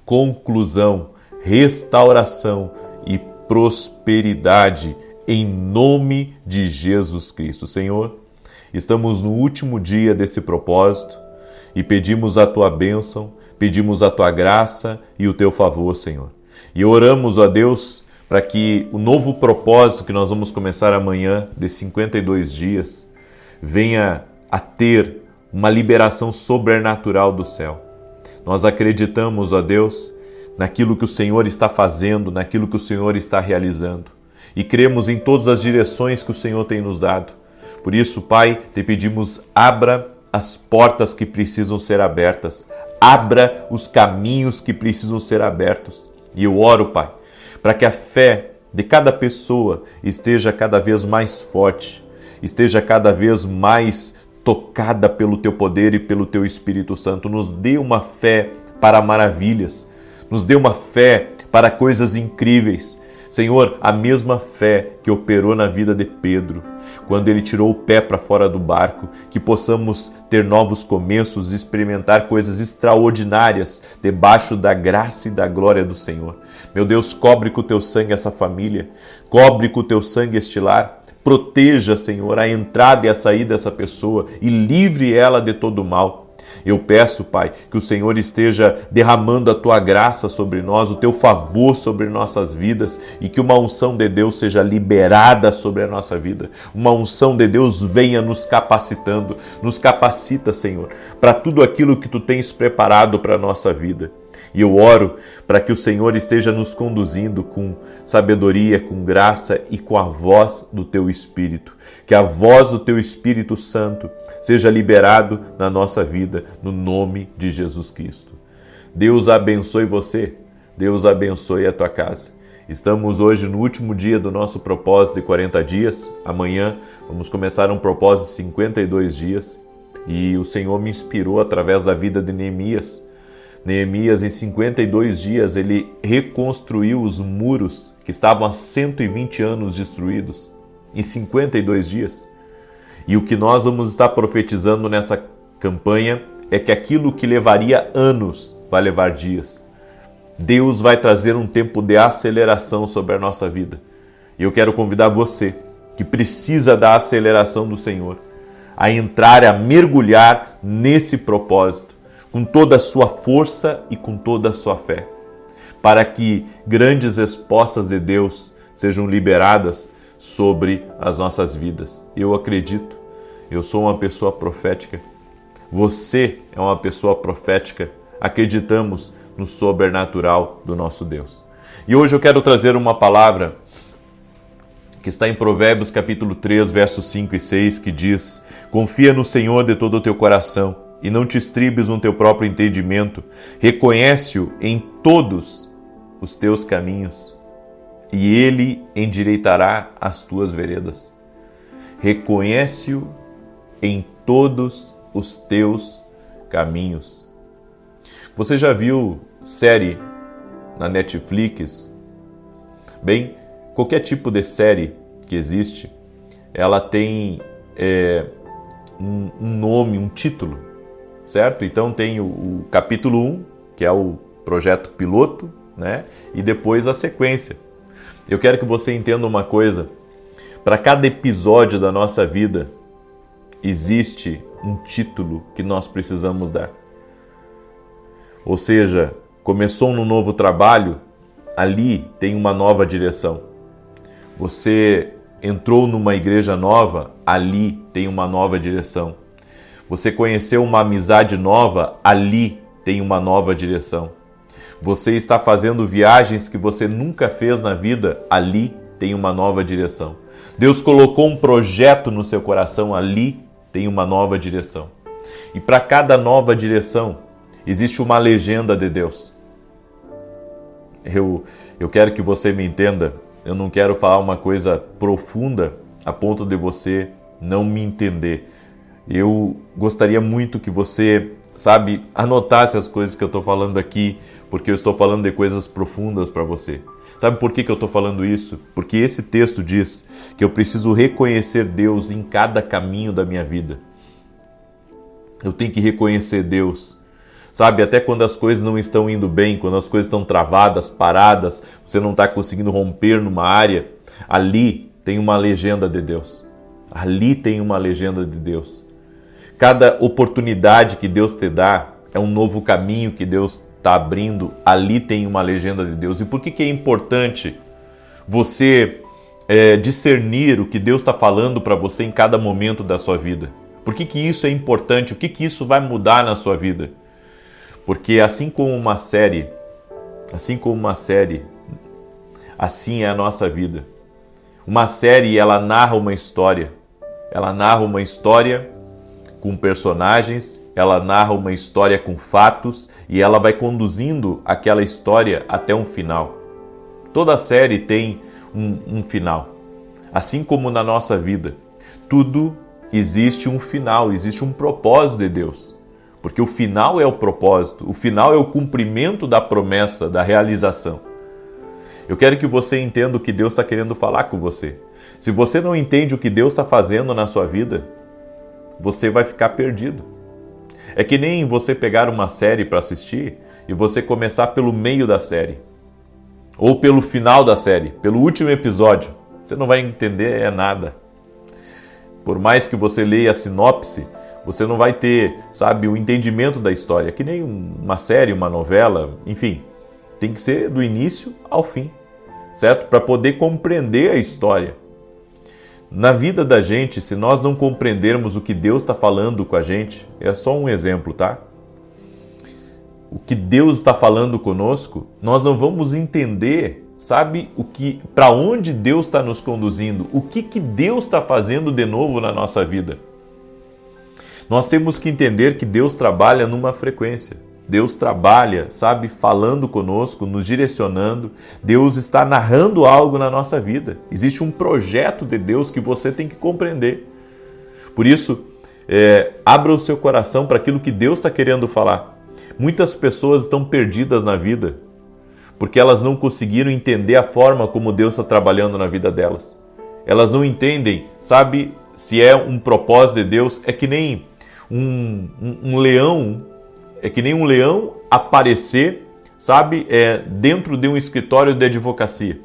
conclusão, restauração e prosperidade em nome de Jesus Cristo. Senhor, estamos no último dia desse propósito e pedimos a Tua bênção, pedimos a Tua graça e o Teu favor, Senhor. E oramos, ó Deus, para que o novo propósito que nós vamos começar amanhã, de 52 dias, venha a ter uma liberação sobrenatural do céu. Nós acreditamos, ó Deus, naquilo que o Senhor está fazendo, naquilo que o Senhor está realizando. E cremos em todas as direções que o Senhor tem nos dado. Por isso, Pai, te pedimos, abra as portas que precisam ser abertas. Abra os caminhos que precisam ser abertos. E eu oro, Pai, para que a fé de cada pessoa esteja cada vez mais forte, esteja cada vez mais tocada pelo Teu poder e pelo Teu Espírito Santo. Nos dê uma fé para maravilhas, nos dê uma fé para coisas incríveis. Senhor, a mesma fé que operou na vida de Pedro, quando ele tirou o pé para fora do barco, que possamos ter novos começos, experimentar coisas extraordinárias debaixo da graça e da glória do Senhor. Meu Deus, cobre com o Teu sangue essa família, cobre com o Teu sangue este lar, proteja, Senhor, a entrada e a saída dessa pessoa e livre ela de todo o mal. Eu peço, Pai, que o Senhor esteja derramando a Tua graça sobre nós, o Teu favor sobre nossas vidas e que uma unção de Deus seja liberada sobre a nossa vida. Uma unção de Deus venha nos capacitando, nos capacita, Senhor, para tudo aquilo que Tu tens preparado para a nossa vida. E eu oro para que o Senhor esteja nos conduzindo com sabedoria, com graça e com a voz do Teu Espírito. Que a voz do Teu Espírito Santo seja liberado na nossa vida, no nome de Jesus Cristo. Deus abençoe você, Deus abençoe a tua casa. Estamos hoje no último dia do nosso propósito de 40 dias. Amanhã vamos começar um propósito de 52 dias. E o Senhor me inspirou através da vida de Neemias. Neemias, em 52 dias, ele reconstruiu os muros que estavam há 120 anos destruídos, em 52 dias. E o que nós vamos estar profetizando nessa campanha é que aquilo que levaria anos vai levar dias. Deus vai trazer um tempo de aceleração sobre a nossa vida. E eu quero convidar você, que precisa da aceleração do Senhor, a entrar, a mergulhar nesse propósito, com toda a sua força e com toda a sua fé, para que grandes respostas de Deus sejam liberadas sobre as nossas vidas. Eu acredito, eu sou uma pessoa profética, você é uma pessoa profética, acreditamos no sobrenatural do nosso Deus. E hoje eu quero trazer uma palavra que está em Provérbios capítulo 3, versos 5 e 6, que diz: confia no Senhor de todo o teu coração e não te estribes no teu próprio entendimento, reconhece-o em todos os teus caminhos e Ele endireitará as tuas veredas. Reconhece-o em todos os teus caminhos. Você já viu série na Netflix? Bem, qualquer tipo de série que existe, ela tem um nome, um título, certo? Então tem o capítulo 1, que é o projeto piloto, né? E depois a sequência. Eu quero que você entenda uma coisa. Para cada episódio da nossa vida, existe um título que nós precisamos dar. Ou seja, começou num novo trabalho, ali tem uma nova direção. Você entrou numa igreja nova, ali tem uma nova direção. Você conheceu uma amizade nova, ali tem uma nova direção. Você está fazendo viagens que você nunca fez na vida, ali tem uma nova direção. Deus colocou um projeto no seu coração, ali tem uma nova direção. E para cada nova direção, existe uma legenda de Deus. Eu quero que você me entenda, eu não quero falar uma coisa profunda a ponto de você não me entender. Eu gostaria muito que você, anotasse as coisas que eu estou falando aqui, porque eu estou falando de coisas profundas para você. Sabe por que eu estou falando isso? Porque esse texto diz que eu preciso reconhecer Deus em cada caminho da minha vida. Eu tenho que reconhecer Deus. sabe? Até quando as coisas não estão indo bem, quando as coisas estão travadas, paradas, você não está conseguindo romper numa área, ali tem uma legenda de Deus. Ali tem uma legenda de Deus. Cada oportunidade que Deus te dá é um novo caminho que Deus está abrindo. Ali tem uma legenda de Deus. E por que é importante você discernir o que Deus está falando para você em cada momento da sua vida? Por que isso é importante? O que isso vai mudar na sua vida? Porque assim como uma série, assim é a nossa vida. Uma série, ela narra uma história. Ela narra uma história com personagens, ela narra uma história com fatos e ela vai conduzindo aquela história até um final. Toda série tem um final. Assim como na nossa vida, tudo existe um final, existe um propósito de Deus. Porque o final é o propósito, o final é o cumprimento da promessa, da realização. Eu quero que você entenda o que Deus está querendo falar com você. Se você não entende o que Deus está fazendo na sua vida, você vai ficar perdido. É que nem você pegar uma série para assistir e você começar pelo meio da série. Ou pelo final da série, pelo último episódio. Você não vai entender nada. Por mais que você leia a sinopse, você não vai ter, o entendimento da história. Que nem uma série, uma novela, enfim. Tem que ser do início ao fim, certo? Para poder compreender a história. Na vida da gente, se nós não compreendermos o que Deus está falando com a gente, é só um exemplo, tá? O que Deus está falando conosco, nós não vamos entender, para onde Deus está nos conduzindo, o que Deus está fazendo de novo na nossa vida. Nós temos que entender que Deus trabalha numa frequência. Deus trabalha, falando conosco, nos direcionando. Deus está narrando algo na nossa vida. Existe um projeto de Deus que você tem que compreender. Por isso, abra o seu coração para aquilo que Deus está querendo falar. Muitas pessoas estão perdidas na vida porque elas não conseguiram entender a forma como Deus está trabalhando na vida delas. Elas não entendem, se é um propósito de Deus. É que nem um leão. É que nem um leão aparecer, dentro de um escritório de advocacia.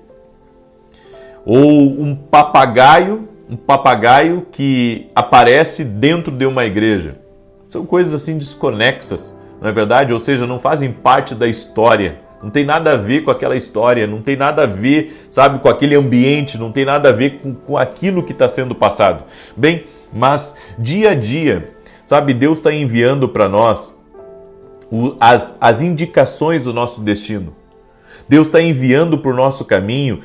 Ou um papagaio que aparece dentro de uma igreja. São coisas assim desconexas, não é verdade? Ou seja, não fazem parte da história. Não tem nada a ver com aquela história, não tem nada a ver, com aquele ambiente, não tem nada a ver com aquilo que está sendo passado. Bem, mas dia a dia, Deus está enviando para nós as indicações do nosso destino. Deus está enviando para o nosso caminho,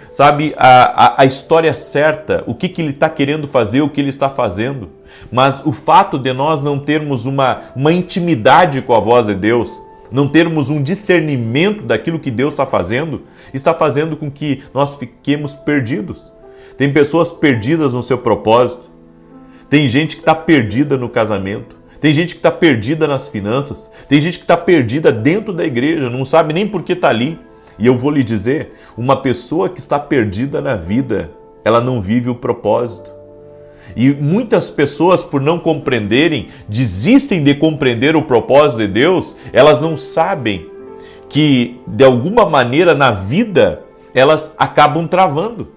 a história certa, o que Ele está querendo fazer, o que Ele está fazendo. Mas o fato de nós não termos uma intimidade com a voz de Deus, não termos um discernimento daquilo que Deus está fazendo com que nós fiquemos perdidos. Tem pessoas perdidas no seu propósito, tem gente que está perdida no casamento, tem gente que está perdida nas finanças, tem gente que está perdida dentro da igreja, não sabe nem por que está ali. E eu vou lhe dizer, uma pessoa que está perdida na vida, ela não vive o propósito. E muitas pessoas, por não compreenderem, desistem de compreender o propósito de Deus, elas não sabem que, de alguma maneira, na vida, elas acabam travando.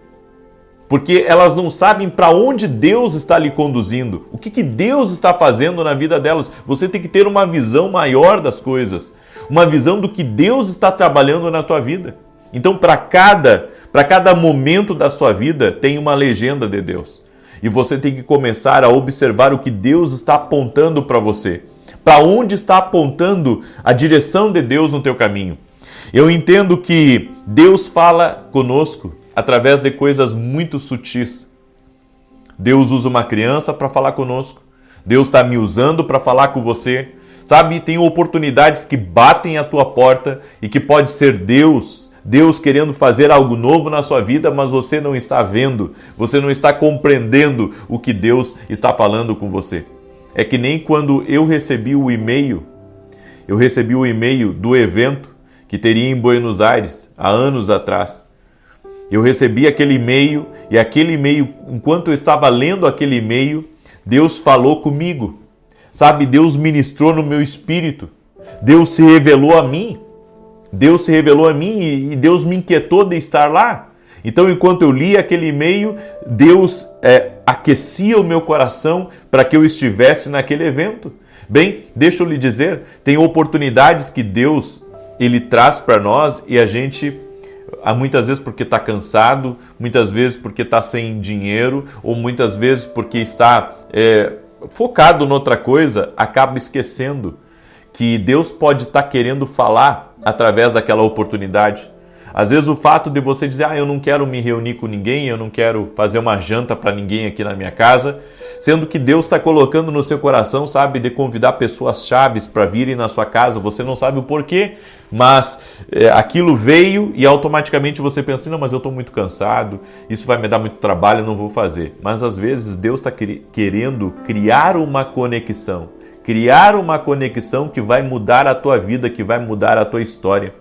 Porque elas não sabem para onde Deus está lhe conduzindo, o que Deus está fazendo na vida delas. Você tem que ter uma visão maior das coisas, uma visão do que Deus está trabalhando na tua vida. Então, para cada momento da sua vida, tem uma legenda de Deus. E você tem que começar a observar o que Deus está apontando para você. Para onde está apontando a direção de Deus no teu caminho. Eu entendo que Deus fala conosco através de coisas muito sutis. Deus usa uma criança para falar conosco. Deus está me usando para falar com você. Tem oportunidades que batem à tua porta e que pode ser Deus querendo fazer algo novo na sua vida, mas você não está vendo, você não está compreendendo o que Deus está falando com você. É que nem quando eu recebi o e-mail do evento que teria em Buenos Aires há anos atrás. Eu recebi aquele e-mail e aquele e-mail, enquanto eu estava lendo aquele e-mail, Deus falou comigo. Deus ministrou no meu espírito. Deus se revelou a mim. Deus se revelou a mim e Deus me inquietou de estar lá. Então, enquanto eu li aquele e-mail, Deus aquecia o meu coração para que eu estivesse naquele evento. Bem, deixa eu lhe dizer, tem oportunidades que Deus ele traz para nós e a gente, muitas vezes porque está cansado, muitas vezes porque está sem dinheiro, ou muitas vezes porque está focado noutra coisa, acaba esquecendo que Deus pode estar querendo falar através daquela oportunidade. Às vezes o fato de você dizer, eu não quero me reunir com ninguém, eu não quero fazer uma janta para ninguém aqui na minha casa, sendo que Deus está colocando no seu coração, sabe, de convidar pessoas chaves para virem na sua casa, você não sabe o porquê, mas aquilo veio e automaticamente você pensa, não, mas eu estou muito cansado, isso vai me dar muito trabalho, eu não vou fazer. Mas às vezes Deus está querendo criar uma conexão que vai mudar a tua vida, que vai mudar a tua história.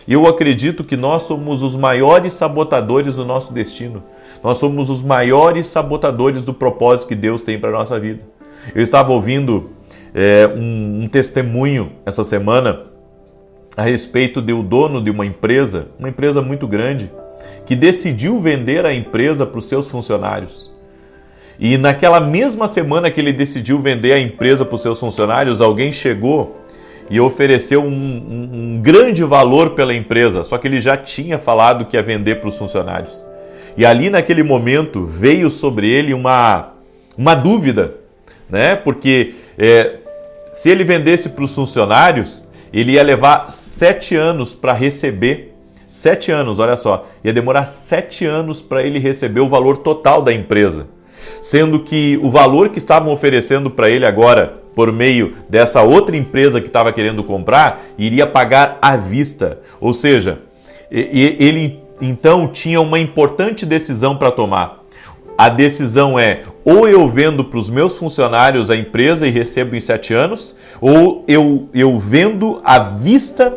Eu acredito que nós somos os maiores sabotadores do nosso destino. Nós somos os maiores sabotadores do propósito que Deus tem para a nossa vida. Eu estava ouvindo um testemunho essa semana a respeito do dono de uma empresa muito grande, que decidiu vender a empresa para os seus funcionários. E naquela mesma semana que ele decidiu vender a empresa para os seus funcionários, alguém chegou e ofereceu um grande valor pela empresa, só que ele já tinha falado que ia vender para os funcionários. E ali naquele momento veio sobre ele uma dúvida, né? Porque se ele vendesse para os funcionários, ele ia levar 7 anos para receber, 7 anos, olha só, ia demorar 7 anos para ele receber o valor total da empresa. Sendo que o valor que estavam oferecendo para ele agora, por meio dessa outra empresa que estava querendo comprar, iria pagar à vista. Ou seja, ele então tinha uma importante decisão para tomar. A decisão é, ou eu vendo para os meus funcionários a empresa e recebo em 7 anos, ou eu vendo à vista,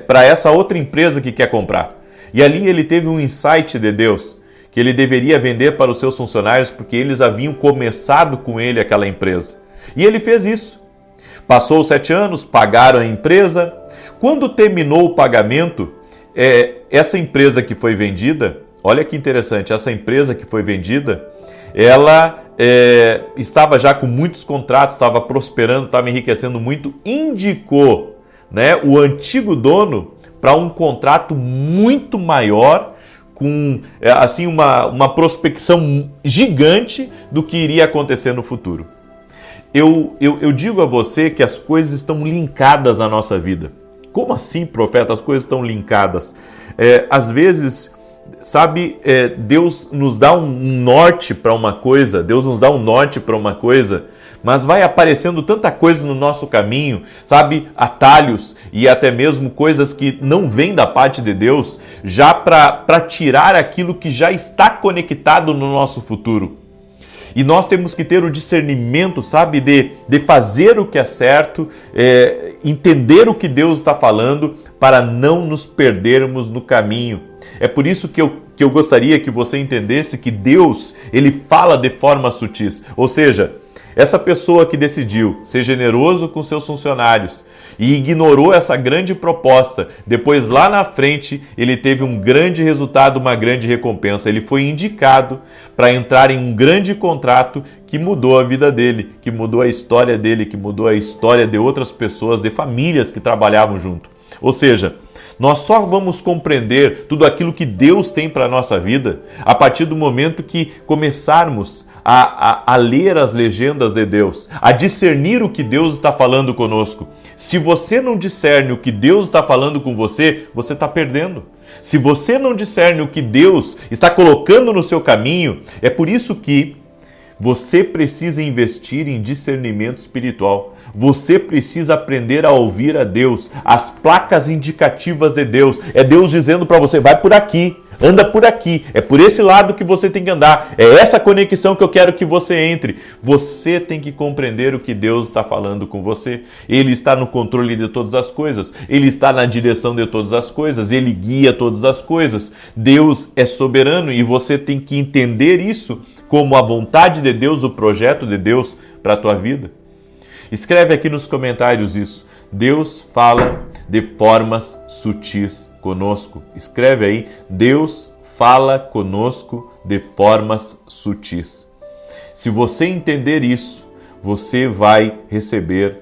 para essa outra empresa que quer comprar. E ali ele teve um insight de Deus, que ele deveria vender para os seus funcionários porque eles haviam começado com ele aquela empresa. E ele fez isso. Passou os 7 anos, pagaram a empresa. Quando terminou o pagamento, essa empresa que foi vendida, olha que interessante, essa empresa que foi vendida, ela estava já com muitos contratos, estava prosperando, estava enriquecendo muito, indicou, né, o antigo dono para um contrato muito maior, com assim, uma prospecção gigante do que iria acontecer no futuro. Eu digo a você que as coisas estão linkadas à nossa vida. Como assim, profeta? As coisas estão linkadas. Às vezes, sabe, Deus nos dá um norte para uma coisa, mas vai aparecendo tanta coisa no nosso caminho, sabe, atalhos e até mesmo coisas que não vêm da parte de Deus, já para tirar aquilo que já está conectado no nosso futuro. E nós temos que ter o discernimento, sabe, de fazer o que é certo, entender o que Deus está falando, para não nos perdermos no caminho. É por isso que eu gostaria que você entendesse que Deus, ele fala de forma sutis. Ou seja, essa pessoa que decidiu ser generoso com seus funcionários e ignorou essa grande proposta, depois lá na frente ele teve um grande resultado, uma grande recompensa. Ele foi indicado para entrar em um grande contrato que mudou a vida dele, que mudou a história dele, que mudou a história de outras pessoas, de famílias que trabalhavam junto. Ou seja, nós só vamos compreender tudo aquilo que Deus tem para a nossa vida a partir do momento que começarmos a ler as legendas de Deus, a discernir o que Deus está falando conosco. Se você não discerne o que Deus está falando com você, você está perdendo. Se você não discerne o que Deus está colocando no seu caminho, é por isso que você precisa investir em discernimento espiritual. Você precisa aprender a ouvir a Deus, as placas indicativas de Deus. É Deus dizendo para você, vai por aqui, anda por aqui, é por esse lado que você tem que andar, é essa conexão que eu quero que você entre. Você tem que compreender o que Deus está falando com você. Ele está no controle de todas as coisas, Ele está na direção de todas as coisas, Ele guia todas as coisas. Deus é soberano e você tem que entender isso como a vontade de Deus, o projeto de Deus para a tua vida. Escreve aqui nos comentários isso. Deus fala de formas sutis conosco. Escreve aí, Deus fala conosco de formas sutis. Se você entender isso, você vai receber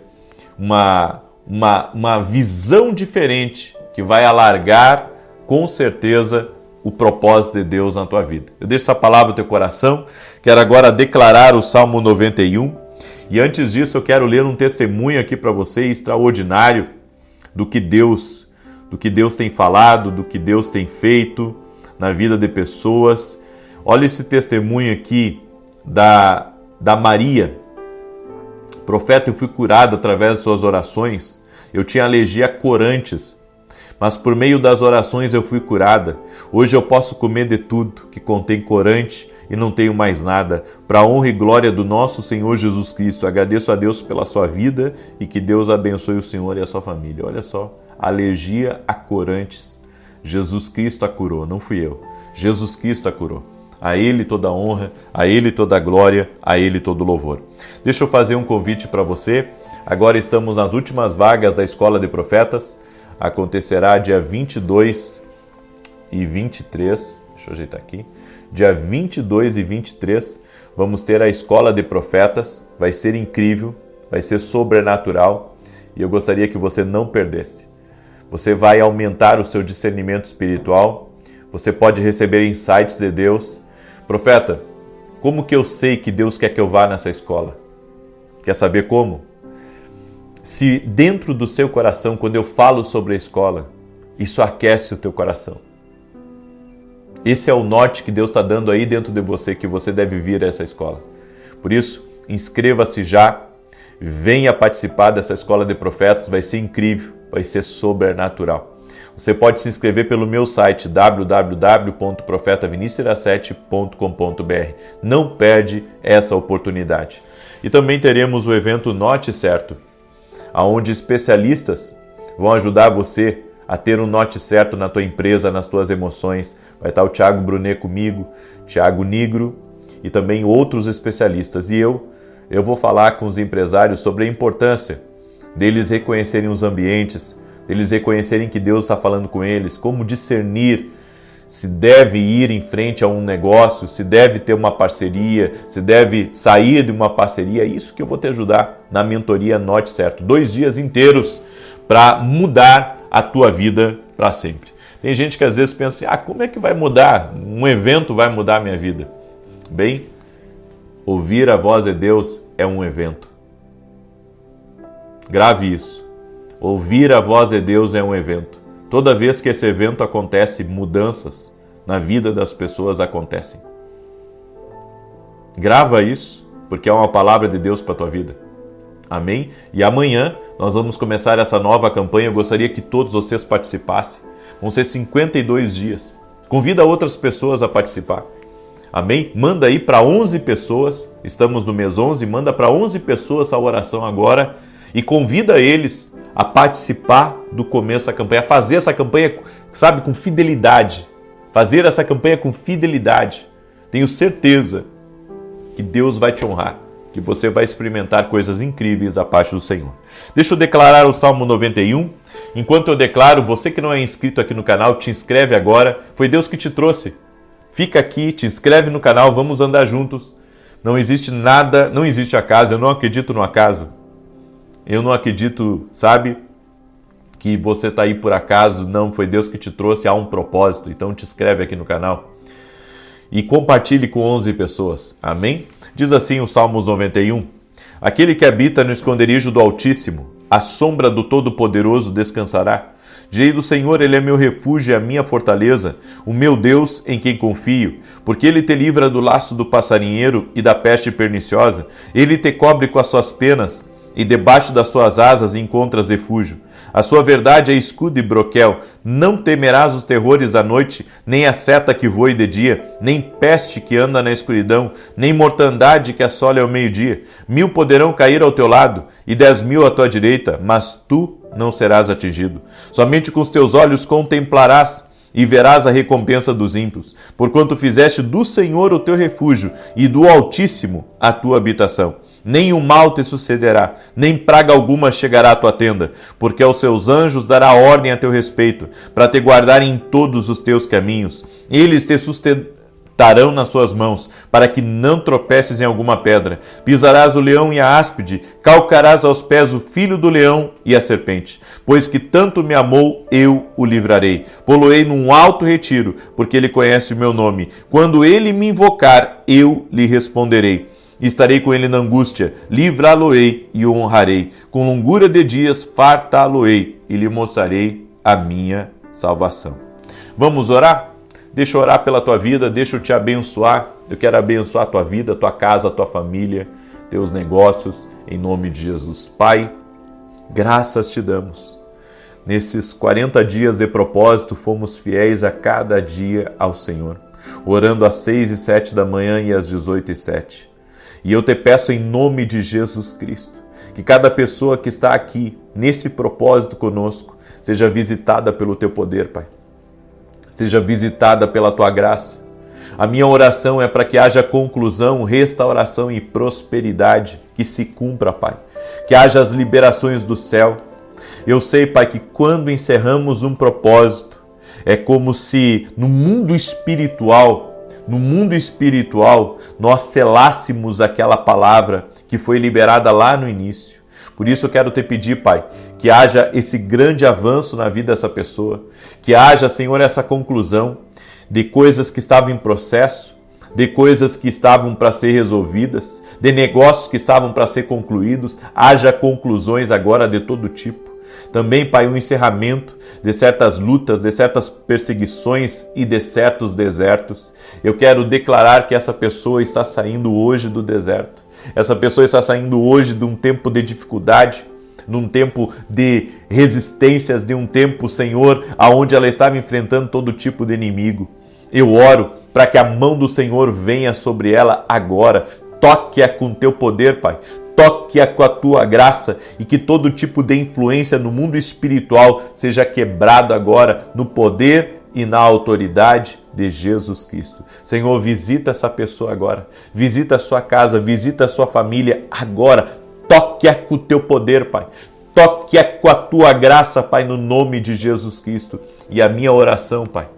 uma visão diferente que vai alargar, com certeza, o propósito de Deus na tua vida. Eu deixo essa palavra no teu coração. Quero agora declarar o Salmo 91. E antes disso, eu quero ler um testemunho aqui para você extraordinário do que Deus tem falado, do que Deus tem feito na vida de pessoas. Olha esse testemunho aqui da Maria. Profeta, eu fui curado através de suas orações. Eu tinha alergia a corantes, mas por meio das orações eu fui curada. Hoje eu posso comer de tudo que contém corante e não tenho mais nada. Para a honra e glória do nosso Senhor Jesus Cristo, agradeço a Deus pela sua vida e que Deus abençoe o Senhor e a sua família. Olha só, alergia a corantes. Jesus Cristo a curou, não fui eu. Jesus Cristo a curou. A Ele toda a honra, a Ele toda a glória, a Ele todo o louvor. Deixa eu fazer um convite para você. Agora estamos nas últimas vagas da Escola de Profetas. Acontecerá dia 22 e 23. Deixa eu ajeitar aqui. Dia 22 e 23 vamos ter a Escola de Profetas. Vai ser incrível, vai ser sobrenatural e eu gostaria que você não perdesse. Você vai aumentar o seu discernimento espiritual. Você pode receber insights de Deus. Profeta, como que eu sei que Deus quer que eu vá nessa escola? Quer saber como? Se dentro do seu coração, quando eu falo sobre a escola, isso aquece o teu coração. Esse é o norte que Deus está dando aí dentro de você, que você deve vir a essa escola. Por isso, inscreva-se já, venha participar dessa Escola de Profetas, vai ser incrível, vai ser sobrenatural. Você pode se inscrever pelo meu site www.profetavinicius17.com.br. Não perde essa oportunidade. E também teremos o evento Norte Certo, onde especialistas vão ajudar você a ter um norte certo na tua empresa, nas tuas emoções. Vai estar o Thiago Brunet comigo, Thiago Nigro e também outros especialistas. E eu vou falar com os empresários sobre a importância deles reconhecerem os ambientes, deles reconhecerem que Deus está falando com eles, como discernir se deve ir em frente a um negócio, se deve ter uma parceria, se deve sair de uma parceria. É isso que eu vou te ajudar na mentoria Norte Certo. 2 dias inteiros para mudar a tua vida para sempre. Tem gente que às vezes pensa assim, como é que vai mudar? Um evento vai mudar a minha vida. Bem, ouvir a voz de Deus é um evento. Grave isso. Ouvir a voz de Deus é um evento. Toda vez que esse evento acontece, mudanças na vida das pessoas acontecem. Grava isso, porque é uma palavra de Deus para a tua vida. Amém? E amanhã nós vamos começar essa nova campanha. Eu gostaria que todos vocês participassem. Vão ser 52 dias. Convida outras pessoas a participar. Amém? Manda aí para 11 pessoas. Estamos no mês 11. Manda para 11 pessoas a oração agora e convida eles a participar do começo da campanha, a fazer essa campanha, sabe, com fidelidade. Fazer essa campanha com fidelidade. Tenho certeza que Deus vai te honrar, que você vai experimentar coisas incríveis da parte do Senhor. Deixa eu declarar o Salmo 91. Enquanto eu declaro, você que não é inscrito aqui no canal, te inscreve agora. Foi Deus que te trouxe. Fica aqui, te inscreve no canal, vamos andar juntos. Não existe nada, não existe acaso, eu não acredito no acaso. Eu não acredito, sabe, que você está aí por acaso. Não, foi Deus que te trouxe, há um propósito. Então te inscreve aqui no canal e compartilhe com 11 pessoas. Amém? Diz assim o Salmos 91. Aquele que habita no esconderijo do Altíssimo, à sombra do Todo-Poderoso descansará. Direi do Senhor, Ele é meu refúgio e a minha fortaleza, o meu Deus em quem confio. Porque Ele te livra do laço do passarinheiro e da peste perniciosa. Ele te cobre com as suas penas e debaixo das suas asas encontras refúgio. A sua verdade é escudo e broquel. Não temerás os terrores da noite, nem a seta que voe de dia, nem peste que anda na escuridão, nem mortandade que assole ao meio-dia. 1000 poderão cair ao teu lado e 10.000 à tua direita, mas tu não serás atingido. Somente com os teus olhos contemplarás e verás a recompensa dos ímpios, porquanto fizeste do Senhor o teu refúgio e do Altíssimo a tua habitação. nenhum mal te sucederá, nem praga alguma chegará à tua tenda, porque aos seus anjos dará ordem a teu respeito, para te guardarem em todos os teus caminhos. Eles te sustentarão nas suas mãos, para que não tropeces em alguma pedra. Pisarás o leão e a áspide, calcarás aos pés o filho do leão e a serpente. Pois que tanto me amou, eu o livrarei. Pô-lo-ei num alto retiro, porque ele conhece o meu nome. Quando ele me invocar, eu lhe responderei. Estarei com ele na angústia, livrá-lo-ei e o honrarei. Com longura de dias fartá-lo-ei e lhe mostrarei a minha salvação. Vamos orar? Deixa eu orar pela tua vida, deixa eu te abençoar. Eu quero abençoar a tua vida, a tua casa, a tua família, teus negócios, em nome de Jesus. Pai, graças te damos. Nesses 40 dias de propósito, fomos fiéis a cada dia ao Senhor, orando às 6 e 7 da manhã e às 18 e 7. E eu te peço em nome de Jesus Cristo, que cada pessoa que está aqui, nesse propósito conosco, seja visitada pelo teu poder, Pai. Seja visitada pela tua graça. A minha oração é para que haja conclusão, restauração e prosperidade, que se cumpra, Pai. Que haja as liberações do céu. Eu sei, Pai, que quando encerramos um propósito, é como se no mundo espiritual, nós selássemos aquela palavra que foi liberada lá no início. Por isso eu quero te pedir, Pai, que haja esse grande avanço na vida dessa pessoa, que haja, Senhor, essa conclusão de coisas que estavam em processo, de coisas que estavam para ser resolvidas, de negócios que estavam para ser concluídos, haja conclusões agora de todo tipo. Também, Pai, um encerramento de certas lutas, de certas perseguições e de certos desertos. Eu quero declarar que essa pessoa está saindo hoje do deserto. Essa pessoa está saindo hoje de um tempo de dificuldade, num tempo de resistências, de um tempo, Senhor, onde ela estava enfrentando todo tipo de inimigo. Eu oro para que a mão do Senhor venha sobre ela agora. Toque-a com teu poder, Pai. Toque-a com a tua graça e que todo tipo de influência no mundo espiritual seja quebrado agora no poder e na autoridade de Jesus Cristo. Senhor, visita essa pessoa agora. Visita a sua casa, visita a sua família agora. Toque-a com o teu poder, Pai. Toque-a com a tua graça, Pai, no nome de Jesus Cristo. E a minha oração, Pai,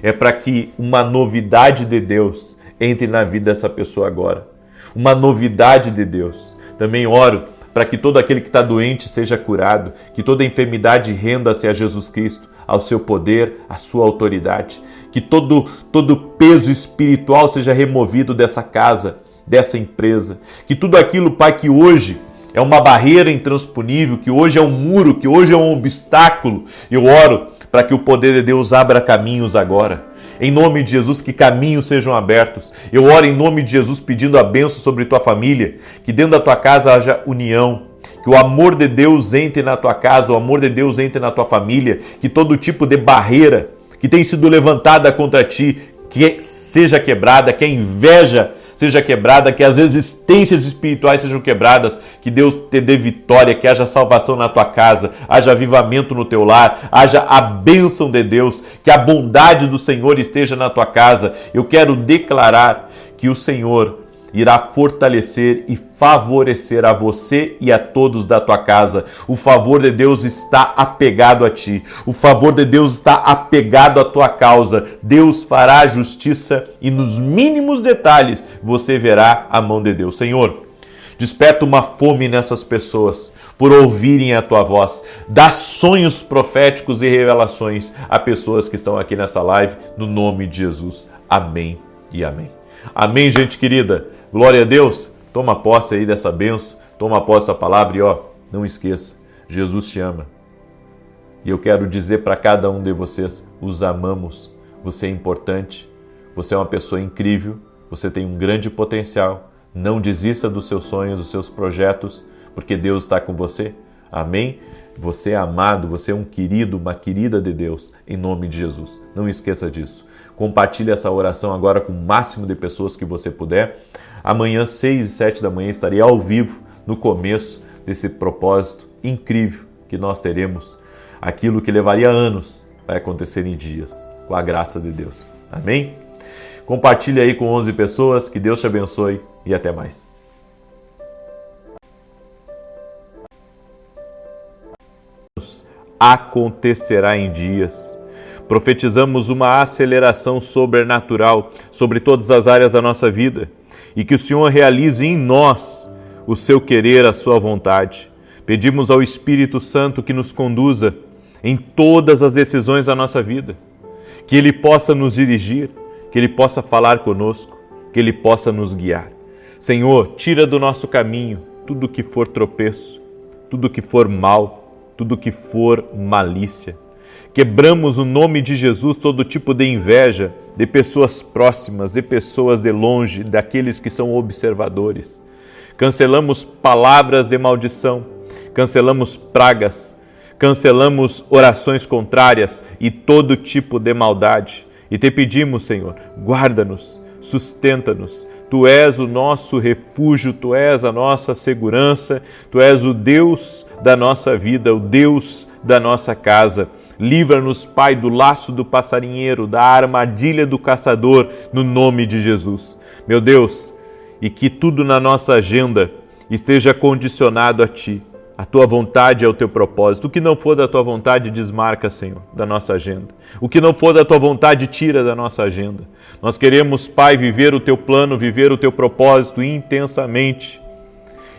é para que uma novidade de Deus entre na vida dessa pessoa agora. Uma novidade de Deus. Também oro para que todo aquele que está doente seja curado, que toda enfermidade renda-se a Jesus Cristo, ao seu poder, à sua autoridade. Que todo peso espiritual seja removido dessa casa, dessa empresa. Que tudo aquilo, Pai, que hoje é uma barreira intransponível, que hoje é um muro, que hoje é um obstáculo, eu oro para que o poder de Deus abra caminhos agora. Em nome de Jesus, que caminhos sejam abertos. Eu oro em nome de Jesus pedindo a bênção sobre tua família, que dentro da tua casa haja união, que o amor de Deus entre na tua casa, o amor de Deus entre na tua família, que todo tipo de barreira que tem sido levantada contra ti, que seja quebrada, que a inveja seja quebrada, que as existências espirituais sejam quebradas, que Deus te dê vitória, que haja salvação na tua casa, haja avivamento no teu lar, haja a bênção de Deus, que a bondade do Senhor esteja na tua casa. Eu quero declarar que o Senhor irá fortalecer e favorecer a você e a todos da tua casa. O favor de Deus está apegado a ti. O favor de Deus está apegado à tua causa. Deus fará justiça e nos mínimos detalhes você verá a mão de Deus. Senhor, desperta uma fome nessas pessoas por ouvirem a tua voz. Dá sonhos proféticos e revelações a pessoas que estão aqui nessa live, no nome de Jesus. Amém e amém. Amém, gente querida. Glória a Deus. Toma posse aí dessa bênção, toma posse dessa palavra e não esqueça, Jesus te ama. E eu quero dizer para cada um de vocês, os amamos. Você é importante, você é uma pessoa incrível, você tem um grande potencial. Não desista dos seus sonhos, dos seus projetos, porque Deus está com você. Amém? Você é amado, você é um querido, uma querida de Deus, em nome de Jesus. Não esqueça disso. Compartilhe essa oração agora com o máximo de pessoas que você puder. Amanhã, 6 e 7 da manhã, estarei ao vivo no começo desse propósito incrível que nós teremos. Aquilo que levaria anos vai acontecer em dias, com a graça de Deus. Amém? Compartilhe aí com 11 pessoas. Que Deus te abençoe e até mais. acontecerá em dias. Profetizamos uma aceleração sobrenatural sobre todas as áreas da nossa vida e que o Senhor realize em nós o seu querer, a sua vontade. Pedimos ao Espírito Santo que nos conduza em todas as decisões da nossa vida, que Ele possa nos dirigir, que Ele possa falar conosco, que Ele possa nos guiar. Senhor, tira do nosso caminho tudo que for tropeço, tudo que for mal, tudo que for malícia. Quebramos o nome de Jesus todo tipo de inveja de pessoas próximas, de pessoas de longe, daqueles que são observadores. Cancelamos palavras de maldição, cancelamos pragas, cancelamos orações contrárias e todo tipo de maldade. E te pedimos, Senhor, guarda-nos, sustenta-nos. Tu és o nosso refúgio, Tu és a nossa segurança, Tu és o Deus da nossa vida, o Deus da nossa casa. Livra-nos, Pai, do laço do passarinheiro, da armadilha do caçador, no nome de Jesus. Meu Deus, e que tudo na nossa agenda esteja condicionado a Ti, a Tua vontade e ao Teu propósito. O que não for da Tua vontade, desmarca, Senhor, da nossa agenda. O que não for da Tua vontade, tira da nossa agenda. Nós queremos, Pai, viver o Teu plano, viver o Teu propósito intensamente.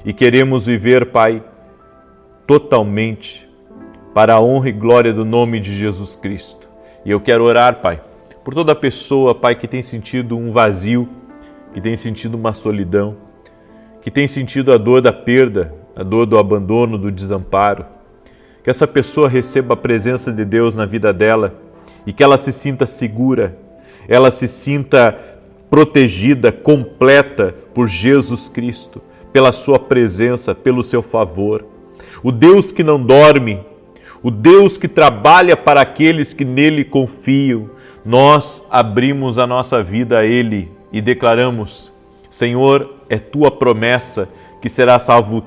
E queremos viver, Pai, totalmente para a honra e glória do nome de Jesus Cristo. E eu quero orar, Pai, por toda pessoa, Pai, que tem sentido um vazio, que tem sentido uma solidão, que tem sentido a dor da perda, a dor do abandono, do desamparo. Que essa pessoa receba a presença de Deus na vida dela e que ela se sinta segura, ela se sinta protegida, completa por Jesus Cristo, pela sua presença, pelo seu favor. O Deus que não dorme, o Deus que trabalha para aqueles que nele confiam, nós abrimos a nossa vida a Ele e declaramos: Senhor, é Tua promessa que será salvo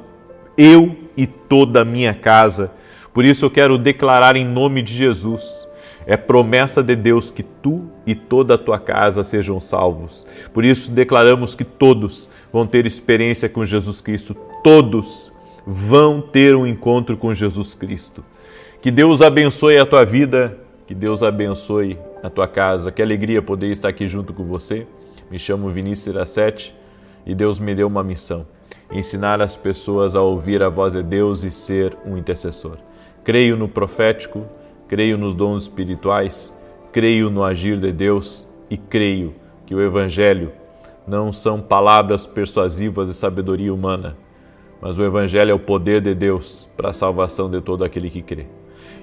eu e toda a minha casa. Por isso eu quero declarar em nome de Jesus: é promessa de Deus que Tu e toda a Tua casa sejam salvos. Por isso declaramos que todos vão ter experiência com Jesus Cristo, todos vão ter um encontro com Jesus Cristo. Que Deus abençoe a tua vida, que Deus abençoe a tua casa. Que alegria poder estar aqui junto com você. Me chamo Vinícius Iracete e Deus me deu uma missão: ensinar as pessoas a ouvir a voz de Deus e ser um intercessor. Creio no profético, creio nos dons espirituais, creio no agir de Deus e creio que o Evangelho não são palavras persuasivas e sabedoria humana, mas o Evangelho é o poder de Deus para a salvação de todo aquele que crê.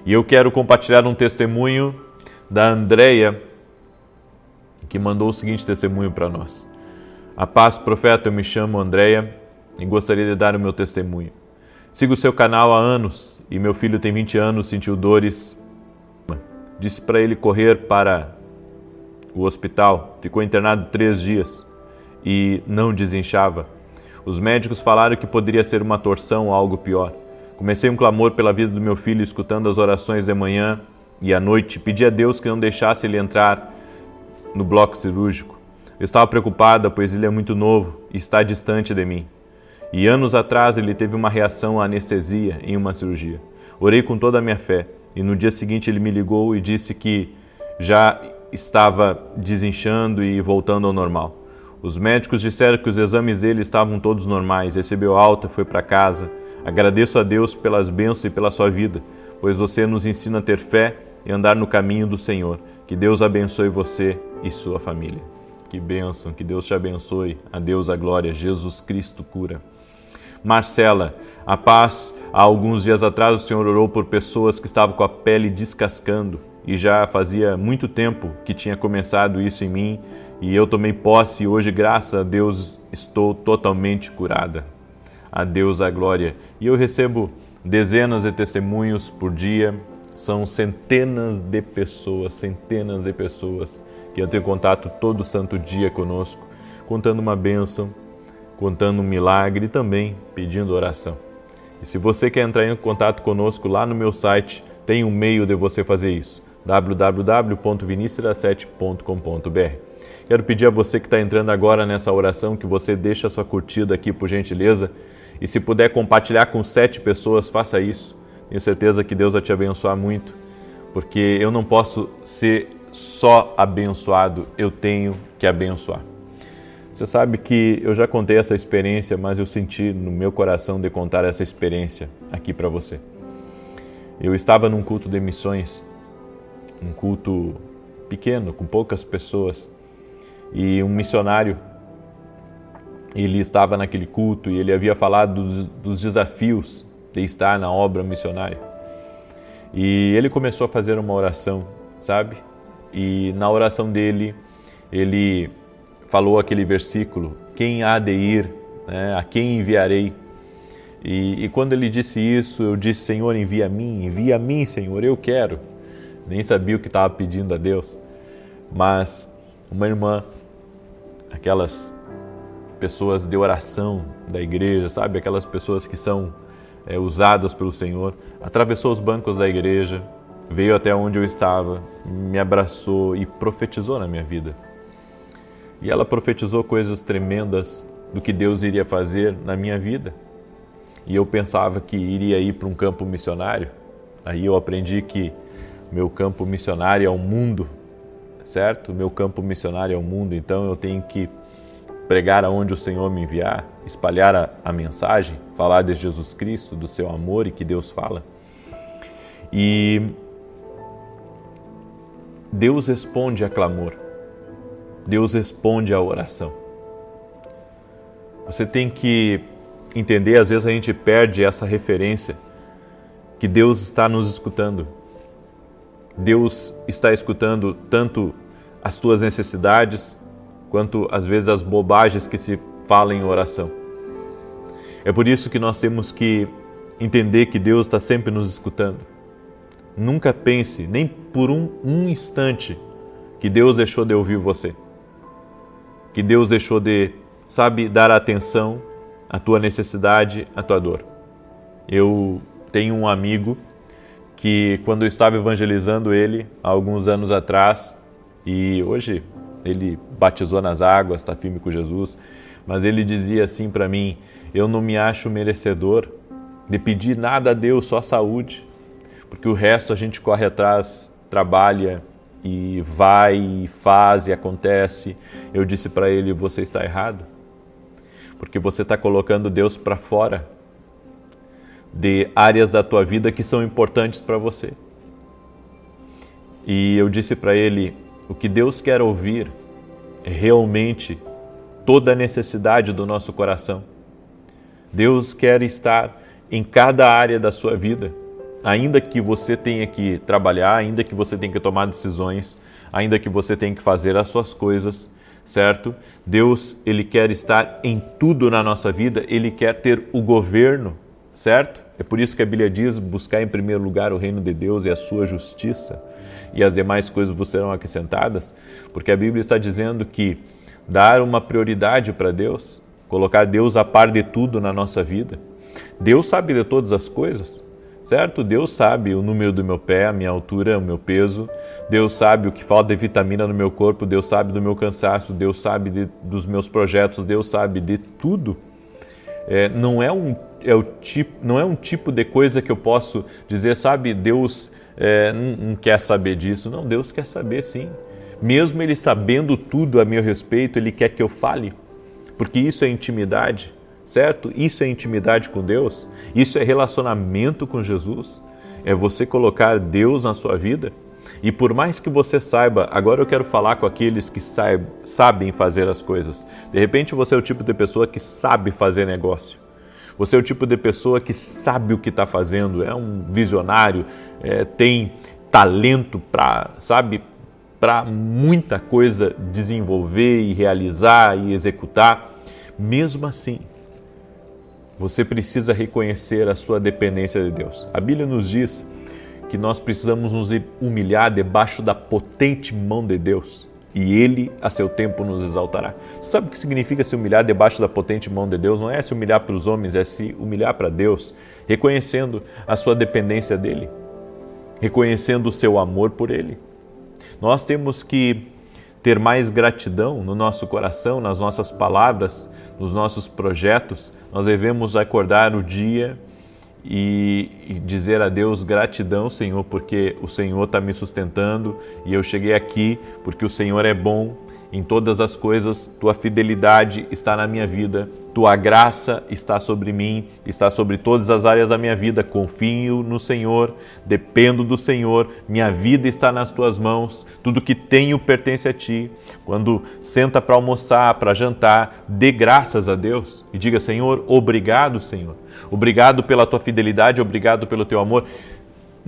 E eu quero compartilhar um testemunho da Andréia, que mandou o seguinte testemunho para nós. A paz, profeta, eu me chamo Andréia e gostaria de dar o meu testemunho. Sigo o seu canal há anos e meu filho tem 20 anos, sentiu dores. Disse para ele correr para o hospital, ficou internado 3 dias e não desinchava. Os médicos falaram que poderia ser uma torção ou algo pior. Comecei um clamor pela vida do meu filho, escutando as orações de manhã e à noite. Pedi a Deus que não deixasse ele entrar no bloco cirúrgico. Eu estava preocupada, pois ele é muito novo e está distante de mim. E anos atrás ele teve uma reação à anestesia em uma cirurgia. Orei com toda a minha fé e no dia seguinte ele me ligou e disse que já estava desinchando e voltando ao normal. Os médicos disseram que os exames dele estavam todos normais, recebeu alta, foi para casa. Agradeço a Deus pelas bênçãos e pela sua vida, pois você nos ensina a ter fé e andar no caminho do Senhor. Que Deus abençoe você e sua família. Que bênção, que Deus te abençoe. A Deus a glória, Jesus Cristo cura. Marcela, a paz. Há alguns dias atrás o Senhor orou por pessoas que estavam com a pele descascando e já fazia muito tempo que tinha começado isso em mim e eu tomei posse e hoje, graças a Deus, estou totalmente curada. A Deus a glória. E eu recebo dezenas de testemunhos por dia, são centenas de pessoas que entram em contato todo santo dia conosco, contando uma bênção, contando um milagre e também pedindo oração. E se você quer entrar em contato conosco lá no meu site, tem um meio de você fazer isso, www.vinicius17.com.br. Quero pedir a você que está entrando agora nessa oração que você deixe a sua curtida aqui, por gentileza, e se puder compartilhar com 7 pessoas, faça isso. Tenho certeza que Deus vai te abençoar muito, porque eu não posso ser só abençoado, eu tenho que abençoar. Você sabe que eu já contei essa experiência, mas eu senti no meu coração de contar essa experiência aqui para você. Eu estava num culto de missões, um culto pequeno, com poucas pessoas, e um missionário, ele estava naquele culto e ele havia falado dos desafios de estar na obra missionária. E ele começou a fazer uma oração, sabe? E na oração dele, ele falou aquele versículo, quem há de ir, né? A quem enviarei? E quando ele disse isso, eu disse, Senhor, envia a mim, Senhor, eu quero. Nem sabia o que estava pedindo a Deus. Mas uma irmã, aquelas pessoas de oração da igreja, sabe? Aquelas pessoas que são usadas pelo Senhor, atravessou os bancos da igreja, veio até onde eu estava, me abraçou e profetizou na minha vida. E ela profetizou coisas tremendas do que Deus iria fazer na minha vida. E eu pensava que iria ir para um campo missionário. Aí eu aprendi que meu campo missionário é o mundo, certo? Meu campo missionário é o mundo, então eu tenho que pregar aonde o Senhor me enviar, espalhar a mensagem, falar de Jesus Cristo, do seu amor e que Deus fala. E Deus responde a clamor. Deus responde à oração. Você tem que entender, às vezes a gente perde essa referência, que Deus está nos escutando. Deus está escutando tanto as tuas necessidades, quanto às vezes as bobagens que se falam em oração. É por isso que nós temos que entender que Deus está sempre nos escutando. Nunca pense, nem por um instante, que Deus deixou de ouvir você. Que Deus deixou de, dar atenção à tua necessidade, à tua dor. Eu tenho um amigo que, quando eu estava evangelizando ele, há alguns anos atrás, e hoje ele batizou nas águas, está firme com Jesus, mas ele dizia assim para mim, eu não me acho merecedor de pedir nada a Deus, só saúde, porque o resto a gente corre atrás, trabalha e vai, e faz e acontece. Eu disse para ele, você está errado, porque você está colocando Deus para fora de áreas da tua vida que são importantes para você. E eu disse para ele, o que Deus quer ouvir é realmente toda a necessidade do nosso coração. Deus quer estar em cada área da sua vida, ainda que você tenha que trabalhar, ainda que você tenha que tomar decisões, ainda que você tenha que fazer as suas coisas, certo? Deus, Ele quer estar em tudo na nossa vida, Ele quer ter o governo, certo? É por isso que a Bíblia diz, buscar em primeiro lugar o reino de Deus e a sua justiça, e as demais coisas vos serão acrescentadas, porque a Bíblia está dizendo que dar uma prioridade para Deus, colocar Deus a par de tudo na nossa vida. Deus sabe de todas as coisas, certo? Deus sabe o número do meu pé, a minha altura, o meu peso. Deus sabe o que falta de vitamina no meu corpo. Deus sabe do meu cansaço. Deus sabe dos meus projetos. Deus sabe de tudo. Não é um tipo de coisa que eu posso dizer, Deus não quer saber disso. Não, Deus quer saber sim. Mesmo Ele sabendo tudo a meu respeito, Ele quer que eu fale. Porque isso é intimidade. Certo? Isso é intimidade com Deus, isso é relacionamento com Jesus, é você colocar Deus na sua vida. E por mais que você saiba, agora eu quero falar com aqueles que sabem fazer as coisas. De repente você é o tipo de pessoa que sabe fazer negócio, você é o tipo de pessoa que sabe o que está fazendo, é um visionário, tem talento para muita coisa desenvolver e realizar e executar. Mesmo assim, você precisa reconhecer a sua dependência de Deus. A Bíblia nos diz que nós precisamos nos humilhar debaixo da potente mão de Deus e Ele, a seu tempo, nos exaltará. Sabe o que significa se humilhar debaixo da potente mão de Deus? Não é se humilhar para os homens, é se humilhar para Deus, reconhecendo a sua dependência dEle, reconhecendo o seu amor por Ele. Nós temos que ter mais gratidão no nosso coração, nas nossas palavras, nos nossos projetos. Nós devemos acordar o dia e dizer a Deus gratidão, Senhor, porque o Senhor está me sustentando e eu cheguei aqui porque o Senhor é bom em todas as coisas, Tua fidelidade está na minha vida, Tua graça está sobre mim, está sobre todas as áreas da minha vida, confio no Senhor, dependo do Senhor, minha vida está nas Tuas mãos, tudo que tenho pertence a Ti. Quando senta para almoçar, para jantar, dê graças a Deus e diga: Senhor, obrigado, Senhor, obrigado pela Tua fidelidade, obrigado pelo Teu amor.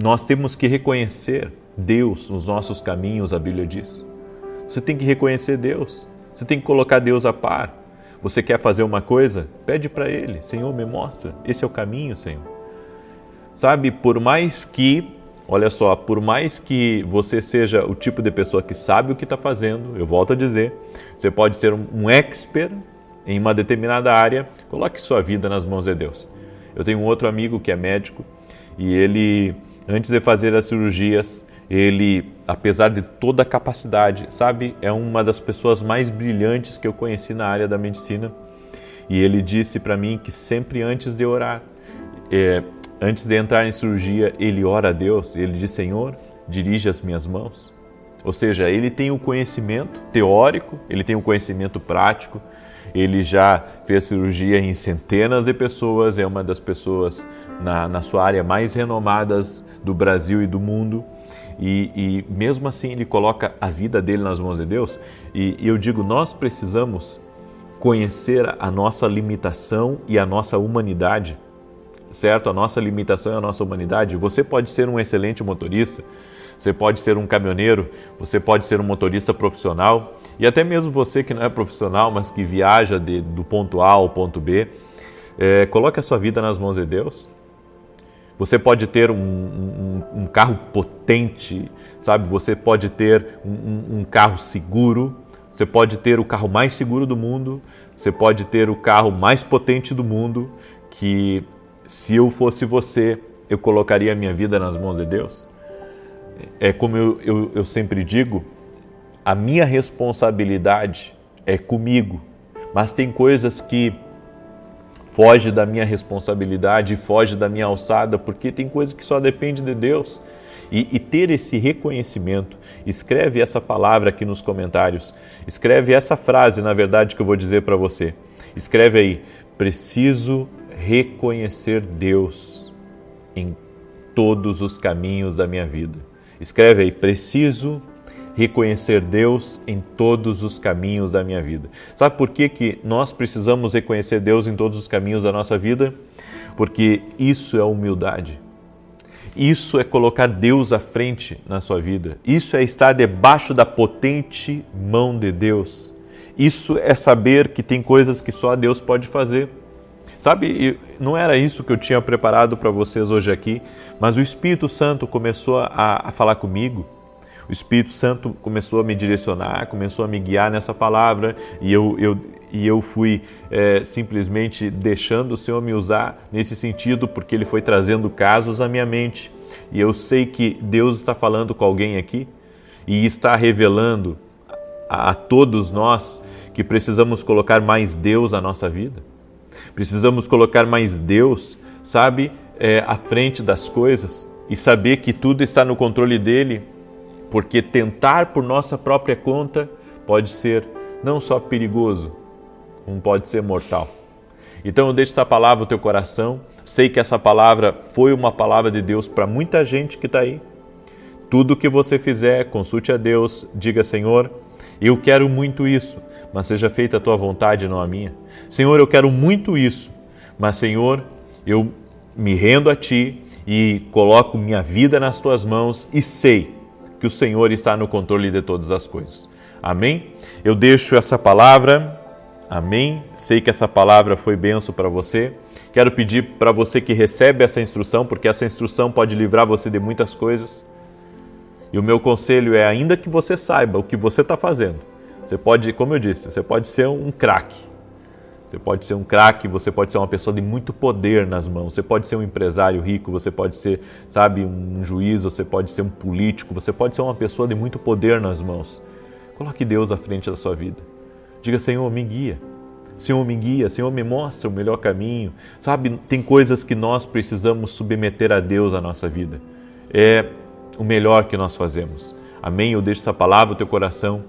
Nós temos que reconhecer Deus nos nossos caminhos, a Bíblia diz. Você tem que reconhecer Deus, você tem que colocar Deus a par. Você quer fazer uma coisa? Pede para Ele: Senhor, me mostra, esse é o caminho, Senhor. Sabe, por mais que, olha só, por mais que você seja o tipo de pessoa que sabe o que está fazendo, eu volto a dizer, você pode ser um expert em uma determinada área, coloque sua vida nas mãos de Deus. Eu tenho um outro amigo que é médico e ele, antes de fazer as cirurgias, ele, apesar de toda a capacidade, sabe, é uma das pessoas mais brilhantes que eu conheci na área da medicina. E ele disse para mim que sempre antes de orar, antes de entrar em cirurgia, ele ora a Deus. Ele diz: Senhor, dirige as minhas mãos. Ou seja, ele tem o conhecimento teórico, ele tem o conhecimento prático, ele já fez cirurgia em centenas de pessoas, é uma das pessoas na sua área mais renomadas do Brasil e do mundo. E mesmo assim ele coloca a vida dele nas mãos de Deus. E eu digo, nós precisamos conhecer a nossa limitação e a nossa humanidade, certo? A nossa limitação e a nossa humanidade. Você pode ser um excelente motorista, você pode ser um caminhoneiro, você pode ser um motorista profissional, e até mesmo você que não é profissional, mas que viaja do ponto A ao ponto B, coloque a sua vida nas mãos de Deus. Você pode ter um carro potente, sabe? Você pode ter um carro seguro, você pode ter o carro mais seguro do mundo, você pode ter o carro mais potente do mundo, que se eu fosse você, eu colocaria a minha vida nas mãos de Deus. É como eu sempre digo, a minha responsabilidade é comigo, mas tem coisas que foge da minha responsabilidade, foge da minha alçada, porque tem coisas que só depende de Deus. E ter esse reconhecimento, escreve essa palavra aqui nos comentários, escreve essa frase, na verdade, que eu vou dizer para você. Escreve aí: preciso reconhecer Deus em todos os caminhos da minha vida. Escreve aí: preciso reconhecer Deus em todos os caminhos da minha vida. Sabe por que nós precisamos reconhecer Deus em todos os caminhos da nossa vida? Porque isso é humildade. Isso é colocar Deus à frente na sua vida. Isso é estar debaixo da potente mão de Deus. Isso é saber que tem coisas que só Deus pode fazer. Sabe, não era isso que eu tinha preparado para vocês hoje aqui, mas o Espírito Santo começou a falar comigo. O Espírito Santo começou a me direcionar, começou a me guiar nessa palavra e eu fui simplesmente deixando o Senhor me usar nesse sentido, porque Ele foi trazendo casos à minha mente. E eu sei que Deus está falando com alguém aqui e está revelando a todos nós que precisamos colocar mais Deus na nossa vida. Precisamos colocar mais Deus, sabe, à frente das coisas e saber que tudo está no controle dEle. Porque tentar por nossa própria conta pode ser não só perigoso, como pode ser mortal. Então eu deixo essa palavra no teu coração. Sei que essa palavra foi uma palavra de Deus para muita gente que está aí. Tudo que você fizer, consulte a Deus, diga: Senhor, eu quero muito isso, mas seja feita a tua vontade, não a minha. Senhor, eu quero muito isso, mas Senhor, eu me rendo a Ti e coloco minha vida nas tuas mãos e sei que o Senhor está no controle de todas as coisas. Amém? Eu deixo essa palavra. Amém? Sei que essa palavra foi bênção para você. Quero pedir para você que recebe essa instrução, porque essa instrução pode livrar você de muitas coisas. E o meu conselho é, ainda que você saiba o que você está fazendo, você pode, como eu disse, você pode ser um craque. Você pode ser um craque, você pode ser uma pessoa de muito poder nas mãos, você pode ser um empresário rico, você pode ser, sabe, um juiz, você pode ser um político, você pode ser uma pessoa de muito poder nas mãos. Coloque Deus à frente da sua vida. Diga: Senhor, me guia. Senhor, me guia, Senhor, me mostra o melhor caminho. Sabe, tem coisas que nós precisamos submeter a Deus na nossa vida. É o melhor que nós fazemos. Amém? Eu deixo essa palavra no teu coração,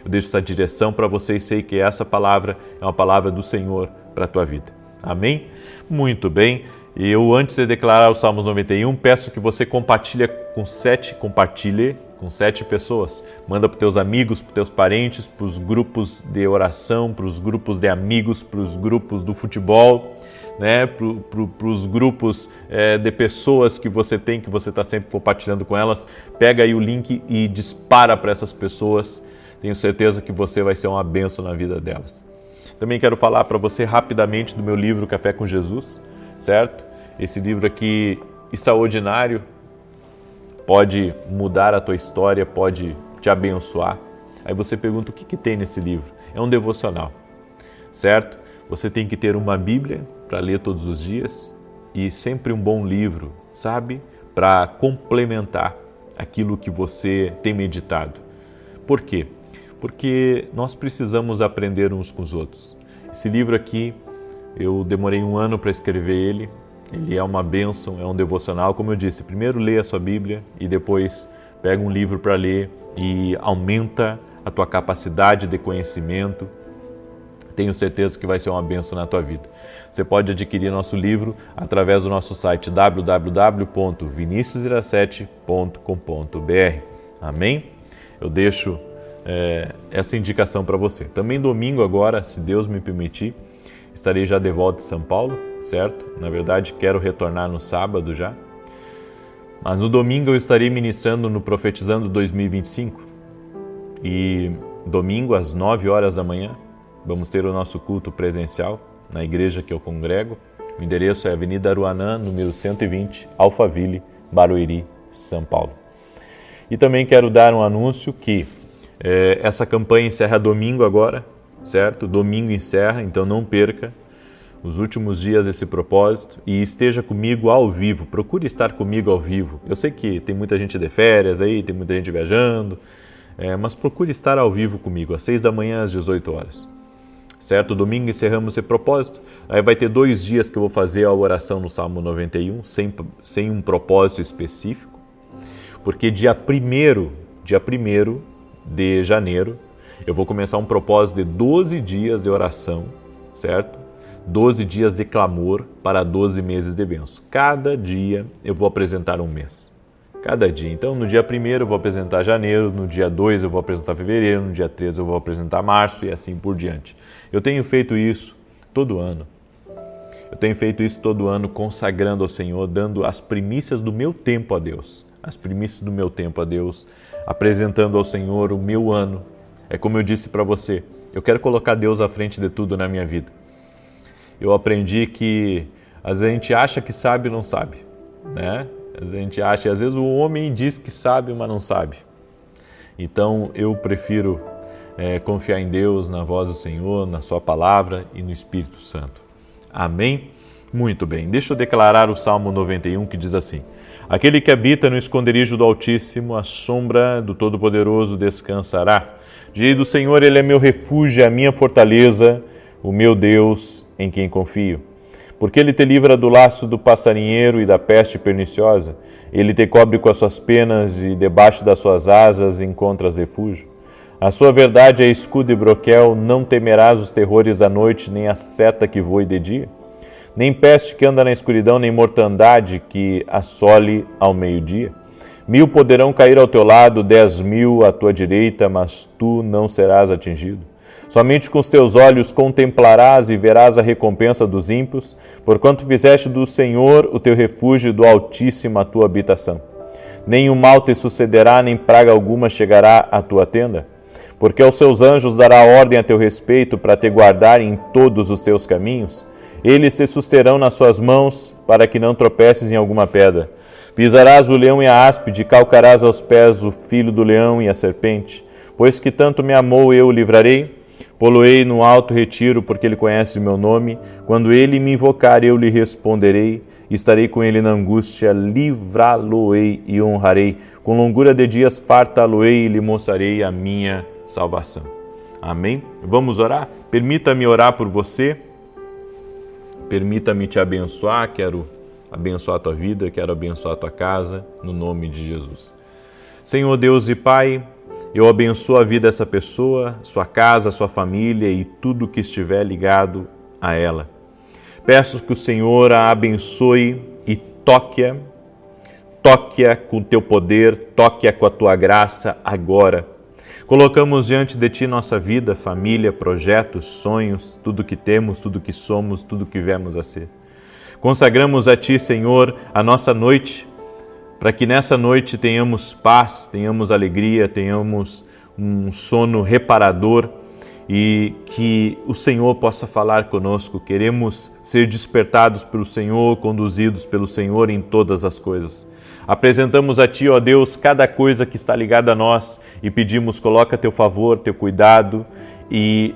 eu deixo essa direção para você e sei que essa palavra é uma palavra do Senhor para a tua vida. Amém? Muito bem. Antes de declarar o Salmos 91, peço que você compartilhe com 7 pessoas. Manda para os teus amigos, para os teus parentes, para os grupos de oração, para os grupos de amigos, para os grupos do futebol, né? Para os grupos de pessoas que você tem, que você está sempre compartilhando com elas. Pega aí o link e dispara para essas pessoas. Tenho certeza que você vai ser uma bênção na vida delas. Também quero falar para você rapidamente do meu livro Café com Jesus, certo? Esse livro aqui, extraordinário, pode mudar a tua história, pode te abençoar. Aí você pergunta, o que tem nesse livro? É um devocional, certo? Você tem que ter uma Bíblia para ler todos os dias e sempre um bom livro, sabe? Para complementar aquilo que você tem meditado. Por quê? Porque nós precisamos aprender uns com os outros. Esse livro aqui, eu demorei 1 ano para escrever ele. Ele é uma bênção, é um devocional. Como eu disse, primeiro lê a sua Bíblia e depois pega um livro para ler e aumenta a tua capacidade de conhecimento. Tenho certeza que vai ser uma bênção na tua vida. Você pode adquirir nosso livro através do nosso site www.viniciusiracete.com.br. Amém? Eu deixo essa indicação para você. Também domingo agora, se Deus me permitir, estarei já de volta em São Paulo, certo? Na verdade, quero retornar no sábado já. Mas no domingo eu estarei ministrando no Profetizando 2025. E domingo, às 9 horas da manhã, vamos ter o nosso culto presencial na igreja que eu congrego. O endereço é Avenida Aruanã, número 120, Alphaville, Barueri, São Paulo. E também quero dar um anúncio que essa campanha encerra domingo agora, certo? Domingo encerra, então não perca os últimos dias desse propósito e esteja comigo ao vivo. Procure estar comigo ao vivo. Eu sei que tem muita gente de férias aí, tem muita gente viajando, mas procure estar ao vivo comigo, às 6 da manhã, às 18 horas. Certo? Domingo encerramos esse propósito. Aí vai ter 2 dias que eu vou fazer a oração no Salmo 91, sem um propósito específico, porque dia 1º de janeiro, eu vou começar um propósito de 12 dias de oração, certo? 12 dias de clamor para 12 meses de bênção. Cada dia eu vou apresentar um mês. Cada dia. Então, no dia 1º eu vou apresentar janeiro, no dia 2 eu vou apresentar fevereiro, no dia 3 eu vou apresentar março e assim por diante. Eu tenho feito isso todo ano. Eu tenho feito isso todo ano, consagrando ao Senhor, dando as primícias do meu tempo a Deus. As primícias do meu tempo a Deus, apresentando ao Senhor o meu ano. É como eu disse para você, eu quero colocar Deus à frente de tudo na minha vida. Eu aprendi que às vezes a gente acha que sabe e não sabe, né? Às vezes a gente acha, às vezes o homem diz que sabe, mas não sabe. Então eu prefiro confiar em Deus, na voz do Senhor, na sua palavra e no Espírito Santo. Amém? Muito bem. Deixa eu declarar o Salmo 91 que diz assim: aquele que habita no esconderijo do Altíssimo, a sombra do Todo-Poderoso descansará. Direi do Senhor, Ele é meu refúgio, a minha fortaleza, o meu Deus em quem confio. Porque Ele te livra do laço do passarinheiro e da peste perniciosa. Ele te cobre com as suas penas e debaixo das suas asas encontras refúgio. A sua verdade é escudo e broquel, não temerás os terrores da noite, nem a seta que voe de dia, nem peste que anda na escuridão, nem mortandade que assole ao meio-dia. 1000 poderão cair ao teu lado, 10.000 à tua direita, mas tu não serás atingido. Somente com os teus olhos contemplarás e verás a recompensa dos ímpios, porquanto fizeste do Senhor o teu refúgio e do Altíssimo a tua habitação. Nenhum mal te sucederá, nem praga alguma chegará à tua tenda, porque aos seus anjos dará ordem a teu respeito para te guardarem em todos os teus caminhos. Eles te susterão nas suas mãos, para que não tropeces em alguma pedra. Pisarás o leão e a áspide, calcarás aos pés o filho do leão e a serpente. Pois que tanto me amou, eu o livrarei. Poloei no alto retiro, porque ele conhece o meu nome. Quando ele me invocar, eu lhe responderei. Estarei com ele na angústia, livrá-lo-ei e honrarei. Com longura de dias fartá-lo-ei e lhe mostrarei a minha salvação. Amém? Vamos orar? Permita-me orar por você. Permita-me te abençoar. Quero abençoar a tua vida, quero abençoar a tua casa, no nome de Jesus. Senhor Deus e Pai, eu abençoo a vida dessa pessoa, sua casa, sua família e tudo que estiver ligado a ela. Peço que o Senhor a abençoe e toque-a com teu poder, toque-a com a tua graça agora. Colocamos diante de Ti nossa vida, família, projetos, sonhos, tudo que temos, tudo que somos, tudo que viemos a ser. Consagramos a Ti, Senhor, a nossa noite, para que nessa noite tenhamos paz, tenhamos alegria, tenhamos um sono reparador e que o Senhor possa falar conosco. Queremos ser despertados pelo Senhor, conduzidos pelo Senhor em todas as coisas. Apresentamos a Ti, ó Deus, cada coisa que está ligada a nós e pedimos, coloca Teu favor, Teu cuidado e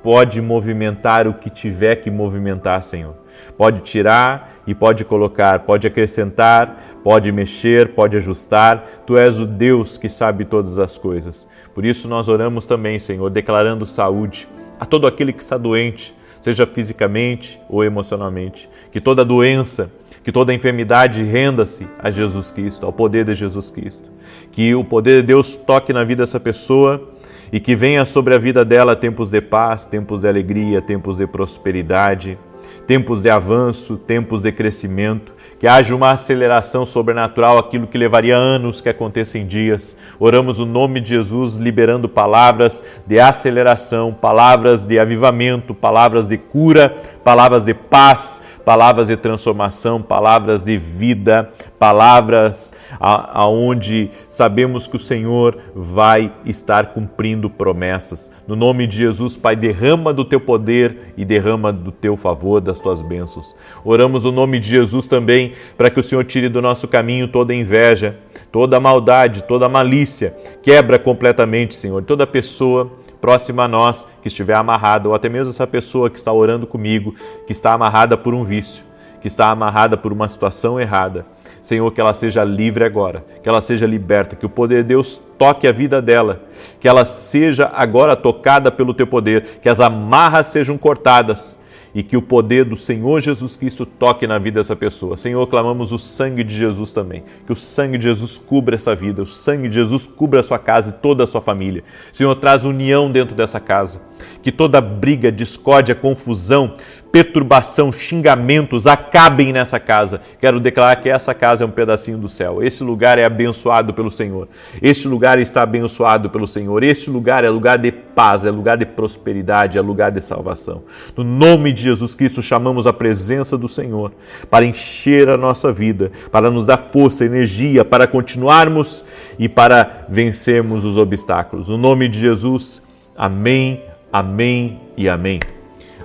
pode movimentar o que tiver que movimentar, Senhor. Pode tirar e pode colocar, pode acrescentar, pode mexer, pode ajustar. Tu és o Deus que sabe todas as coisas. Por isso nós oramos também, Senhor, declarando saúde a todo aquele que está doente, seja fisicamente ou emocionalmente. Que toda doença, que toda enfermidade renda-se a Jesus Cristo, ao poder de Jesus Cristo. Que o poder de Deus toque na vida dessa pessoa e que venha sobre a vida dela tempos de paz, tempos de alegria, tempos de prosperidade, tempos de avanço, tempos de crescimento, que haja uma aceleração sobrenatural, aquilo que levaria anos que aconteça em dias. Oramos o nome de Jesus, liberando palavras de aceleração, palavras de avivamento, palavras de cura, palavras de paz, palavras de transformação, palavras de vida, palavras aonde sabemos que o Senhor vai estar cumprindo promessas. No nome de Jesus, Pai, derrama do Teu poder e derrama do Teu favor, das Tuas bênçãos. Oramos o nome de Jesus também para que o Senhor tire do nosso caminho toda inveja, toda maldade, toda malícia. Quebra completamente, Senhor, toda pessoa próxima a nós que estiver amarrada, ou até mesmo essa pessoa que está orando comigo, que está amarrada por um vício, que está amarrada por uma situação errada. Senhor, que ela seja livre agora, que ela seja liberta, que o poder de Deus toque a vida dela, que ela seja agora tocada pelo Teu poder, que as amarras sejam cortadas e que o poder do Senhor Jesus Cristo toque na vida dessa pessoa. Senhor, clamamos o sangue de Jesus também, que o sangue de Jesus cubra essa vida, o sangue de Jesus cubra a sua casa e toda a sua família. Senhor, traz união dentro dessa casa, que toda briga, discórdia, confusão, perturbação, xingamentos acabem nessa casa. Quero declarar que essa casa é um pedacinho do céu. Esse lugar é abençoado pelo Senhor. Este lugar está abençoado pelo Senhor. Este lugar é lugar de paz, é lugar de prosperidade, é lugar de salvação. No nome de Jesus Cristo, chamamos a presença do Senhor para encher a nossa vida, para nos dar força, energia, para continuarmos e para vencermos os obstáculos. No nome de Jesus, amém, amém e amém.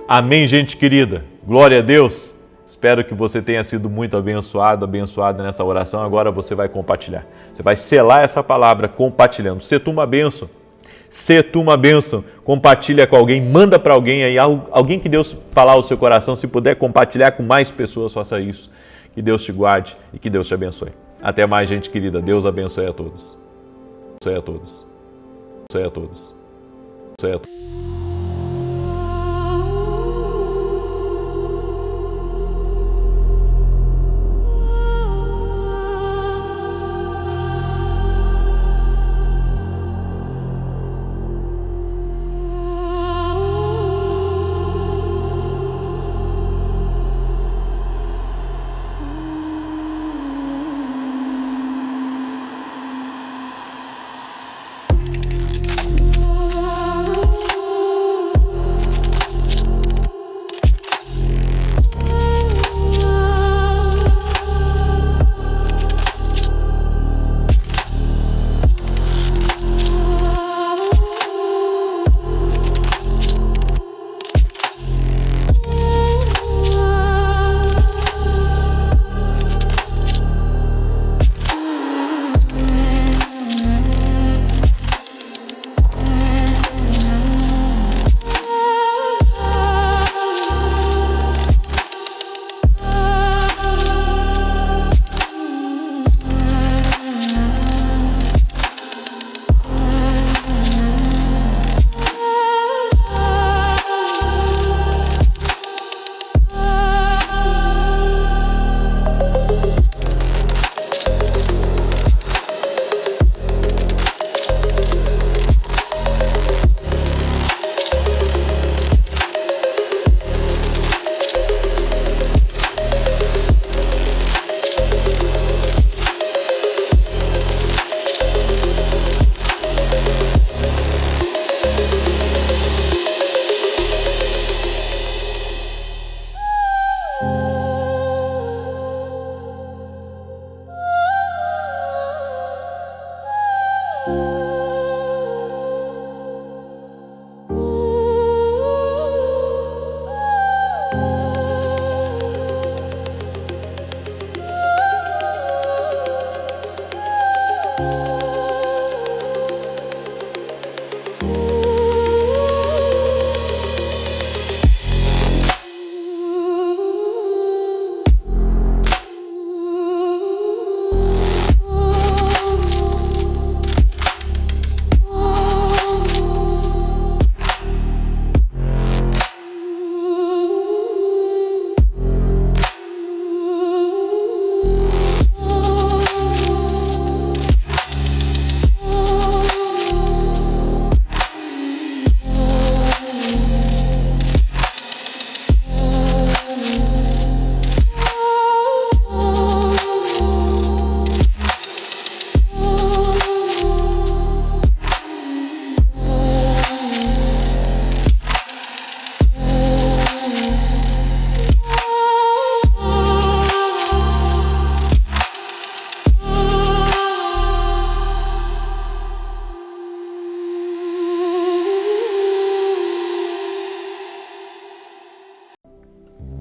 Amém, gente querida. Glória a Deus. Espero que você tenha sido muito abençoado, abençoada nessa oração. Agora você vai compartilhar. Você vai selar essa palavra compartilhando. Se tu uma bênção. Se tu uma bênção. Compartilha com alguém, manda para alguém aí, alguém que Deus falar ao seu coração. Se puder compartilhar com mais pessoas, faça isso. Que Deus te guarde e que Deus te abençoe. Até mais, gente querida. Deus abençoe a todos. Abençoe a todos. Abençoe a todos. Abençoe a todos.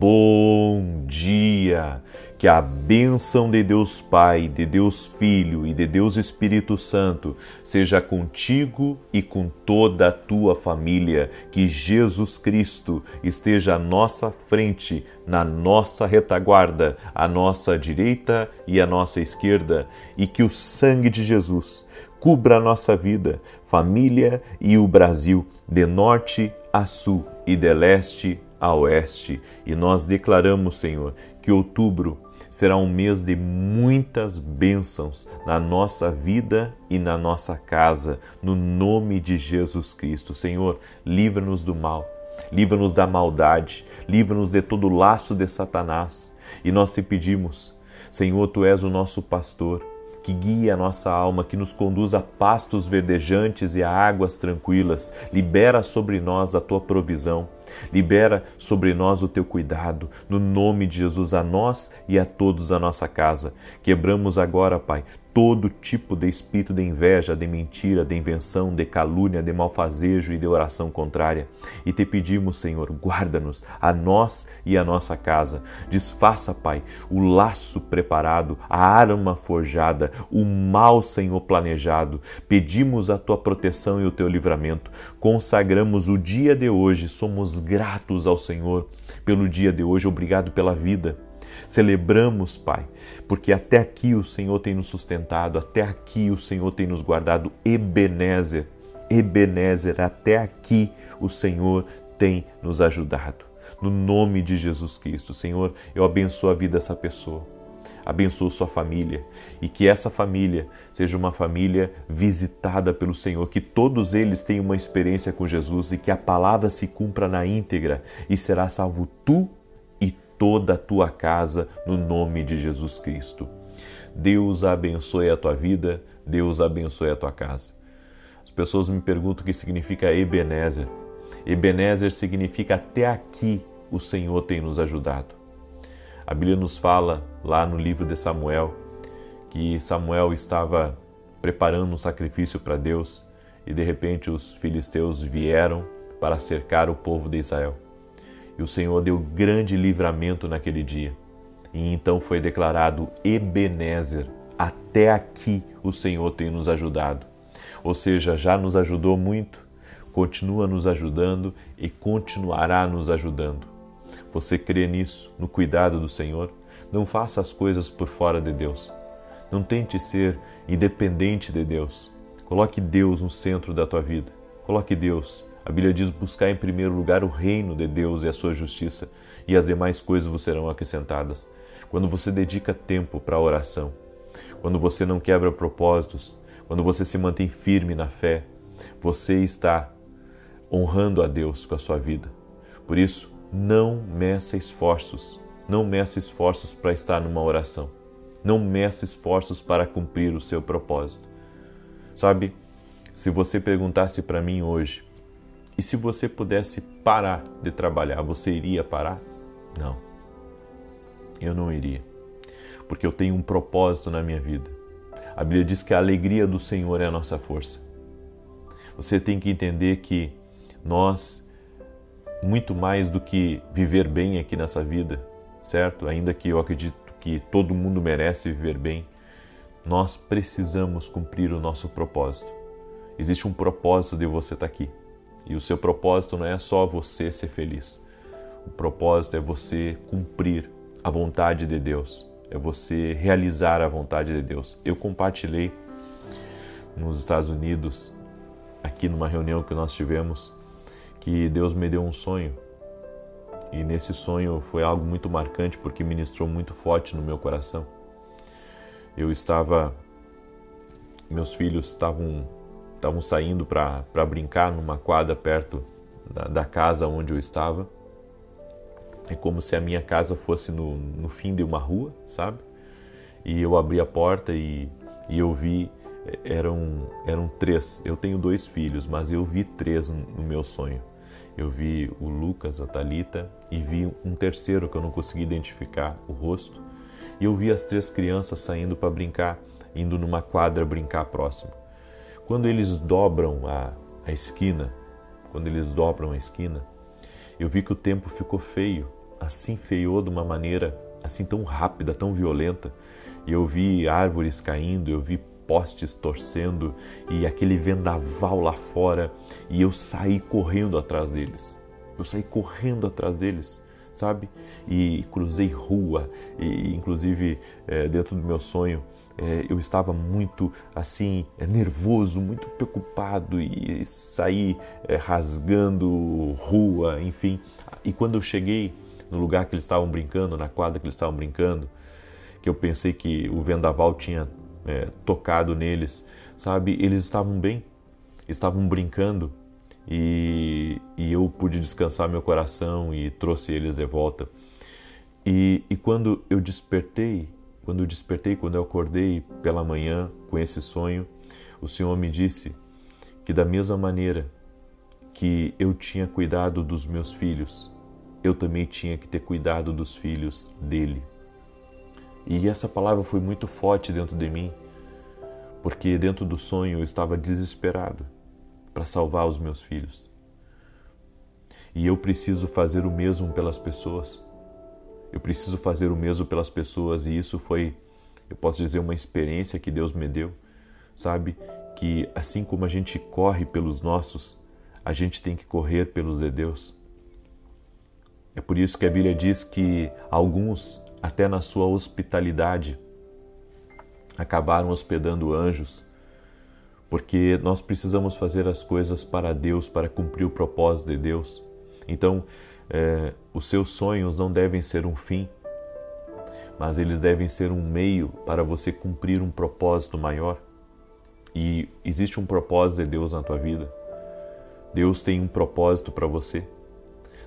Bom dia! Que a bênção de Deus Pai, de Deus Filho e de Deus Espírito Santo seja contigo e com toda a tua família. Que Jesus Cristo esteja à nossa frente, na nossa retaguarda, à nossa direita e à nossa esquerda, e que o sangue de Jesus cubra a nossa vida, família e o Brasil, de norte a sul e de leste a oeste. E nós declaramos, Senhor, que outubro será um mês de muitas bênçãos na nossa vida e na nossa casa, no nome de Jesus Cristo. Senhor, livra-nos do mal, livra-nos da maldade, livra-nos de todo laço de Satanás. E nós te pedimos, Senhor, Tu és o nosso pastor, que guia a nossa alma, que nos conduz a pastos verdejantes e a águas tranquilas. Libera sobre nós da Tua provisão, libera sobre nós o Teu cuidado, no nome de Jesus, a nós e a todos a nossa casa. Quebramos agora, Pai, todo tipo de espírito de inveja, de mentira, de invenção, de calúnia, de malfazejo e de oração contrária. E te pedimos, Senhor, guarda-nos, a nós e a nossa casa. Desfaça, Pai, o laço preparado, a arma forjada, o mal, Senhor, planejado. Pedimos a Tua proteção e o Teu livramento. Consagramos o dia de hoje, somos gratos ao Senhor pelo dia de hoje. Obrigado pela vida. Celebramos, Pai, porque até aqui o Senhor tem nos sustentado, até aqui o Senhor tem nos guardado. Ebenezer, Ebenezer, até aqui o Senhor tem nos ajudado. No nome de Jesus Cristo, Senhor, eu abençoo a vida dessa pessoa, abençoo sua família e que essa família seja uma família visitada pelo Senhor, que todos eles tenham uma experiência com Jesus e que a palavra se cumpra na íntegra e será salvo tu e toda a tua casa, no nome de Jesus Cristo. Deus abençoe a tua vida, Deus abençoe a tua casa. As pessoas me perguntam o que significa Ebenezer. Ebenezer significa até aqui o Senhor tem nos ajudado. A Bíblia nos fala lá no livro de Samuel que Samuel estava preparando um sacrifício para Deus e de repente os filisteus vieram para cercar o povo de Israel. E o Senhor deu grande livramento naquele dia. E então foi declarado Ebenezer, até aqui o Senhor tem nos ajudado. Ou seja, já nos ajudou muito, continua nos ajudando e continuará nos ajudando. Você crê nisso, no cuidado do Senhor? Não faça as coisas por fora de Deus. Não tente ser independente de Deus. Coloque Deus no centro da tua vida. Coloque Deus. A Bíblia diz: buscar em primeiro lugar o reino de Deus e a sua justiça, e as demais coisas vos serão acrescentadas. Quando você dedica tempo para a oração, quando você não quebra propósitos, quando você se mantém firme na fé, você está honrando a Deus com a sua vida. Por isso, não meça esforços. Não meça esforços para estar numa oração. Não meça esforços para cumprir o seu propósito. Sabe, se você perguntasse para mim hoje, e se você pudesse parar de trabalhar, você iria parar? Não. Eu não iria. Porque eu tenho um propósito na minha vida. A Bíblia diz que a alegria do Senhor é a nossa força. Você tem que entender que nós, muito mais do que viver bem aqui nessa vida, certo? Ainda que eu acredito que todo mundo merece viver bem, nós precisamos cumprir o nosso propósito. existe um propósito de você estar aqui. E o seu propósito não é só você ser feliz. O propósito é você cumprir a vontade de Deus, é você realizar a vontade de Deus. Eu compartilhei nos Estados Unidos, aqui numa reunião que nós tivemos, que Deus me deu um sonho. E nesse sonho foi algo muito marcante, porque ministrou muito forte no meu coração. Meus filhos estavam saindo para brincar numa quadra perto da casa onde eu estava. É como se a minha casa fosse no fim de uma rua, sabe? E eu abri a porta e eu vi, eram 3. Eu tenho 2 filhos, mas eu vi 3 no meu sonho. Eu vi o Lucas, a Thalita, e vi um terceiro que eu não consegui identificar o rosto. E eu vi as 3 crianças saindo para brincar, indo numa quadra brincar próximo. Quando eles dobram a esquina, eu vi que o tempo ficou feio, assim feiou de uma maneira assim tão rápida, tão violenta. E eu vi árvores caindo, eu vi postes torcendo e aquele vendaval lá fora, e eu saí correndo atrás deles. Sabe? E cruzei rua, e inclusive dentro do meu sonho, eu estava muito assim, nervoso, muito preocupado, e saí rasgando rua, enfim. E quando eu cheguei no lugar que eles estavam brincando, na quadra que eles estavam brincando, que eu pensei que o vendaval tinha tocado neles, sabe? Eles estavam bem, estavam brincando, e eu pude descansar meu coração e trouxe eles de volta. E quando eu acordei pela manhã com esse sonho, o Senhor me disse que da mesma maneira que eu tinha cuidado dos meus filhos, eu também tinha que ter cuidado dos filhos dele. E essa palavra foi muito forte dentro de mim, porque dentro do sonho eu estava desesperado para salvar os meus filhos. E eu preciso fazer o mesmo pelas pessoas. E isso foi, eu posso dizer, uma experiência que Deus me deu, sabe? Que assim como a gente corre pelos nossos, a gente tem que correr pelos de Deus. É por isso que a Bíblia diz que alguns, até na sua hospitalidade, acabaram hospedando anjos, porque nós precisamos fazer as coisas para Deus, para cumprir o propósito de Deus. Então, os seus sonhos não devem ser um fim, mas eles devem ser um meio para você cumprir um propósito maior. E existe um propósito de Deus na tua vida. Deus tem um propósito para você.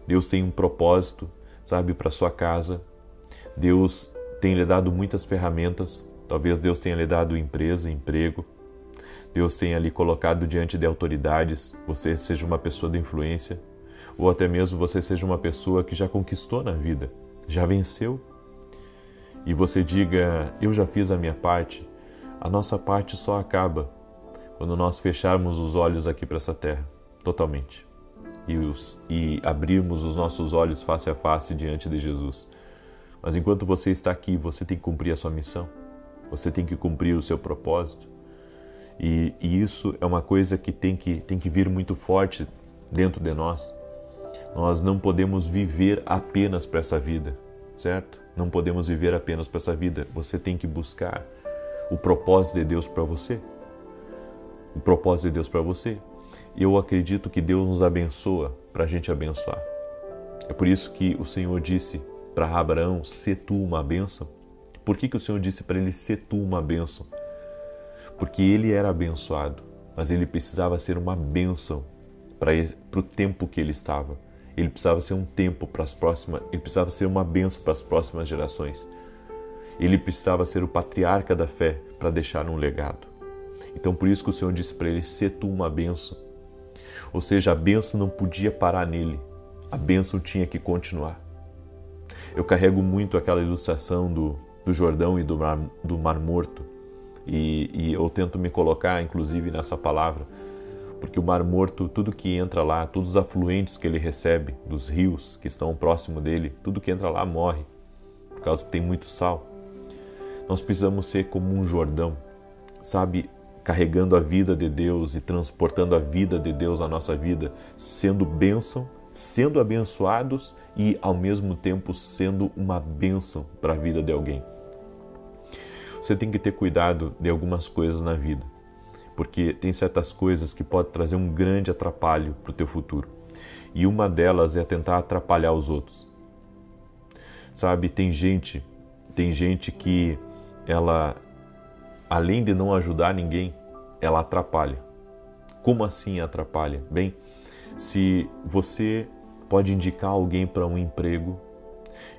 Deus tem um propósito, sabe, para sua casa. Deus tem lhe dado muitas ferramentas. Talvez Deus tenha lhe dado empresa, emprego. Deus tenha lhe colocado diante de autoridades. Você seja uma pessoa de influência. Ou até mesmo você seja uma pessoa que já conquistou na vida, já venceu. E você diga, eu já fiz a minha parte. A nossa parte só acaba quando nós fecharmos os olhos aqui para essa terra, totalmente. E abrirmos os nossos olhos face a face diante de Jesus. Mas enquanto você está aqui, você tem que cumprir a sua missão. Você tem que cumprir o seu propósito. E isso é uma coisa que tem que vir muito forte dentro de nós. Nós não podemos viver apenas para essa vida, certo? Não podemos viver apenas para essa vida. Você tem que buscar o propósito de Deus para você. O propósito de Deus para você. E eu acredito que Deus nos abençoa para a gente abençoar. É por isso que o Senhor disse para Abraão, "Sê tu uma bênção". Por que o Senhor disse para ele, "Sê tu uma bênção"? Porque ele era abençoado, mas ele precisava ser uma bênção para o tempo que ele estava. Ele precisava ser um tempo para as próximas, ele precisava ser uma bênção para as próximas gerações. Ele precisava ser o patriarca da fé para deixar um legado. Então por isso que o Senhor disse para ele, "Sê tu uma bênção". Ou seja, a bênção não podia parar nele, a bênção tinha que continuar. Eu carrego muito aquela ilustração do Jordão e do Mar Morto, e eu tento me colocar inclusive nessa palavra, porque o Mar Morto, tudo que entra lá, todos os afluentes que ele recebe dos rios que estão próximo dele, tudo que entra lá morre, por causa que tem muito sal. Nós precisamos ser como um Jordão, sabe? carregando a vida de Deus e transportando a vida de Deus na nossa vida, sendo bênção, sendo abençoados e ao mesmo tempo sendo uma bênção para a vida de alguém. Você tem que ter cuidado de algumas coisas na vida, porque tem certas coisas que podem trazer um grande atrapalho para o teu futuro. E uma delas é tentar atrapalhar os outros. Sabe, tem gente que ela, além de não ajudar ninguém, ela atrapalha. Como assim atrapalha? Bem, se você pode indicar alguém para um emprego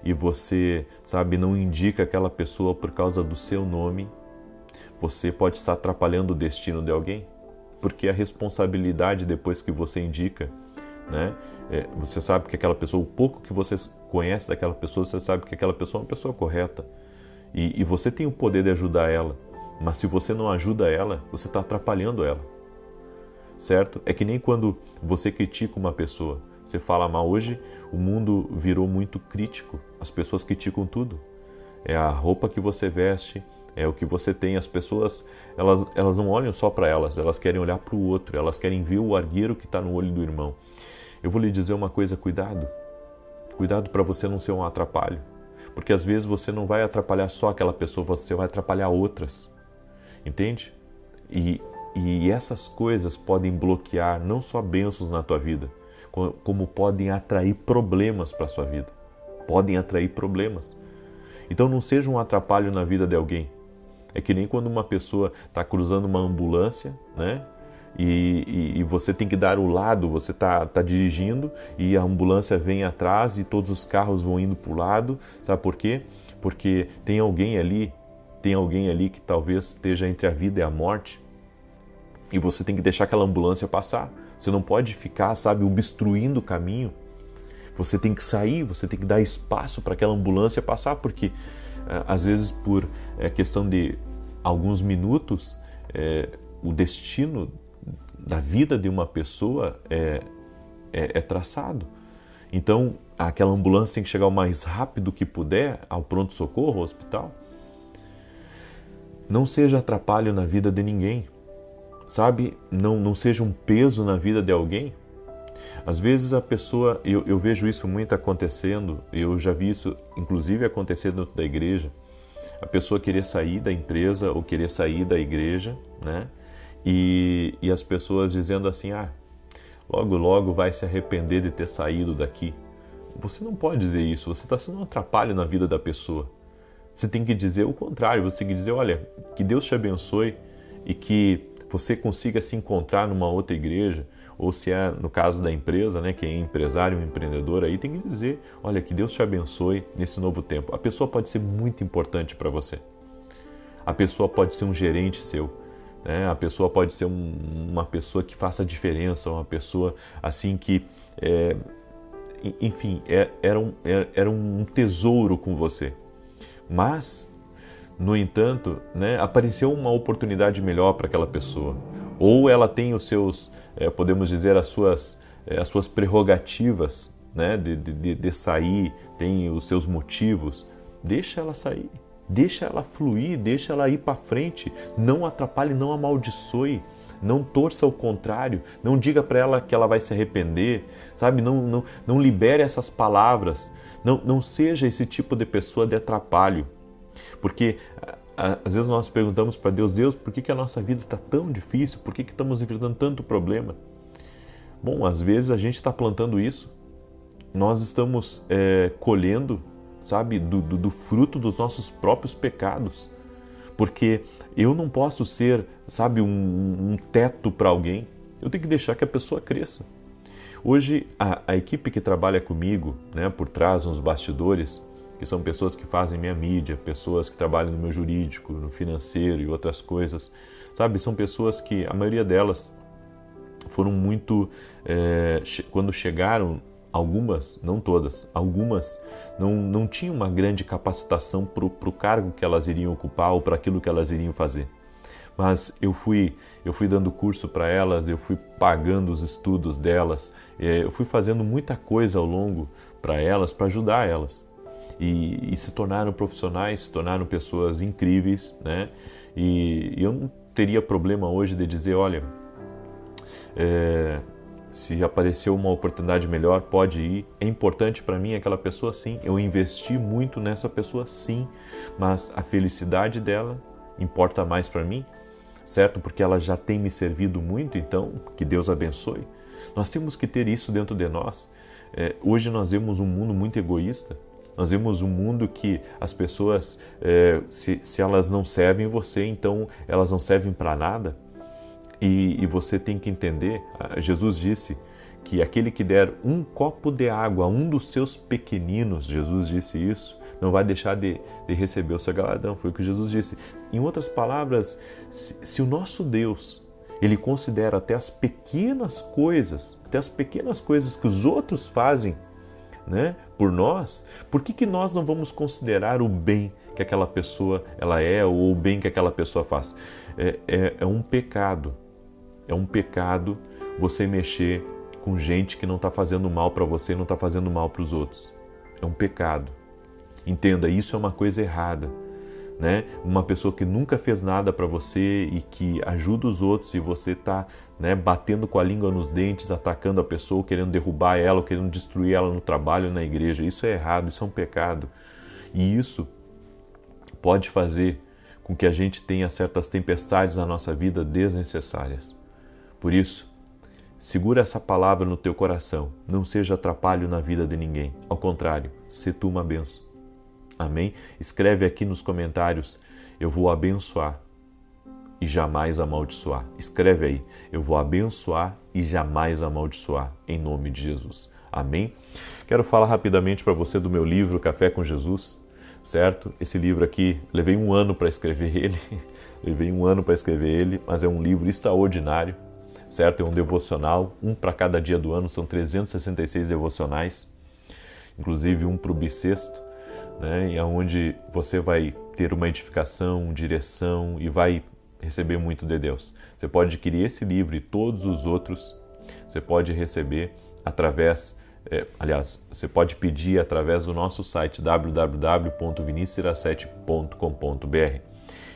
e você, sabe, não indica aquela pessoa por causa do seu nome, você pode estar atrapalhando o destino de alguém, porque a responsabilidade depois que você indica, né, você sabe que aquela pessoa, o pouco que você conhece daquela pessoa, você sabe que aquela pessoa é uma pessoa correta e você tem o poder de ajudar ela, mas se você não ajuda ela, você está atrapalhando ela, certo? É que nem quando você critica uma pessoa, você fala mal. Hoje o mundo virou muito crítico, as pessoas criticam tudo, é a roupa que você veste, é o que você tem. As pessoas, elas não olham só para elas querem olhar para o outro, elas querem ver o argueiro que está no olho do irmão. Eu vou lhe dizer uma coisa, cuidado para você não ser um atrapalho, porque às vezes você não vai atrapalhar só aquela pessoa, você vai atrapalhar outras, entende? E essas coisas podem bloquear não só bênçãos na tua vida, como podem atrair problemas para a sua vida, podem atrair problemas. Então não seja um atrapalho na vida de alguém. É que nem quando uma pessoa está cruzando uma ambulância, né? E você tem que dar o lado, você está dirigindo e a ambulância vem atrás e todos os carros vão indo para o lado. Sabe por quê? Porque tem alguém ali que talvez esteja entre a vida e a morte e você tem que deixar aquela ambulância passar. Você não pode ficar, sabe, obstruindo o caminho. Você tem que sair, você tem que dar espaço para aquela ambulância passar, porque às vezes por questão de alguns minutos, o destino da vida de uma pessoa é traçado. Então, aquela ambulância tem que chegar o mais rápido que puder ao pronto-socorro, ao hospital. Não seja atrapalho na vida de ninguém, sabe? Não seja um peso na vida de alguém. Às vezes a pessoa, eu vejo isso muito acontecendo, eu já vi isso inclusive acontecer dentro da igreja, a pessoa querer sair da empresa ou querer sair da igreja, né? E as pessoas dizendo assim, logo logo vai se arrepender de ter saído daqui. Você não pode dizer isso, você está sendo um atrapalho na vida da pessoa. Você tem que dizer o contrário, você tem que dizer, olha, que Deus te abençoe e que você consiga se encontrar numa outra igreja, ou se é no caso da empresa, né, quem é empresário, um empreendedor, aí tem que dizer, olha, que Deus te abençoe nesse novo tempo. A pessoa pode ser muito importante para você. A pessoa pode ser um gerente seu, né? A pessoa pode ser uma pessoa que faça diferença, uma pessoa assim que, enfim, era um tesouro com você. Mas, no entanto, né, apareceu uma oportunidade melhor para aquela pessoa. Ou ela tem os seus, podemos dizer, as suas prerrogativas, né, de sair, tem os seus motivos. Deixa ela sair, deixa ela fluir, deixa ela ir para frente. Não atrapalhe, não amaldiçoe, não torça ao contrário, não diga para ela que ela vai se arrepender, sabe? Não libere essas palavras, não seja esse tipo de pessoa de atrapalho. Porque às vezes nós perguntamos para Deus, por que a nossa vida está tão difícil? Por que estamos enfrentando tanto problema? Bom, às vezes a gente está plantando isso, nós estamos colhendo, sabe, do fruto dos nossos próprios pecados. Porque eu não posso ser, sabe, um teto para alguém, eu tenho que deixar que a pessoa cresça. Hoje, a equipe que trabalha comigo, né, por trás, nos bastidores, que são pessoas que fazem minha mídia, pessoas que trabalham no meu jurídico, no financeiro e outras coisas, sabe? São pessoas que, a maioria delas, foram muito... quando chegaram, algumas, não todas, algumas não tinham uma grande capacitação para o cargo que elas iriam ocupar ou para aquilo que elas iriam fazer. Mas eu fui dando curso para elas, eu fui pagando os estudos delas, eu fui fazendo muita coisa ao longo para elas, para ajudar elas. E se tornaram profissionais, se tornaram pessoas incríveis, né? E eu teria problema hoje de dizer, olha, se apareceu uma oportunidade melhor, pode ir. É importante para mim aquela pessoa, sim. Eu investi muito nessa pessoa, sim. Mas a felicidade dela importa mais para mim, certo? Porque ela já tem me servido muito, então que Deus abençoe. Nós temos que ter isso dentro de nós. Hoje nós vemos um mundo muito egoísta. Nós vemos um mundo que as pessoas, se elas não servem você, então elas não servem para nada. E você tem que entender, Jesus disse que aquele que der um copo de água a um dos seus pequeninos, Jesus disse isso, não vai deixar de receber o seu galardão. Foi o que Jesus disse. Em outras palavras, se o nosso Deus, Ele considera até as pequenas coisas que os outros fazem, né, por nós, por que nós não vamos considerar o bem que aquela pessoa ela é ou o bem que aquela pessoa faz? É um pecado. É um pecado você mexer com gente que não está fazendo mal para você e não está fazendo mal para os outros. É um pecado. Entenda, isso é uma coisa errada, né? Uma pessoa que nunca fez nada para você e que ajuda os outros e você está, né, batendo com a língua nos dentes, atacando a pessoa, querendo derrubar ela, querendo destruir ela no trabalho, na igreja. Isso é errado, isso é um pecado. E isso pode fazer com que a gente tenha certas tempestades na nossa vida desnecessárias. Por isso, segura essa palavra no teu coração. Não seja atrapalho na vida de ninguém. Ao contrário, se tu uma bênção. Amém? Escreve aqui nos comentários, eu vou abençoar e jamais amaldiçoar. Escreve aí, eu vou abençoar e jamais amaldiçoar, em nome de Jesus. Amém? Quero falar rapidamente para você do meu livro, Café com Jesus, certo? Esse livro aqui, levei um ano para escrever ele, mas é um livro extraordinário, certo? É um devocional, um para cada dia do ano, são 366 devocionais, inclusive um para o bissexto, né? E onde você vai ter uma edificação, direção e vai receber muito de Deus. Você pode adquirir esse livro e todos os outros, você pode receber através, você pode pedir através do nosso site www.vinicius17.com.br.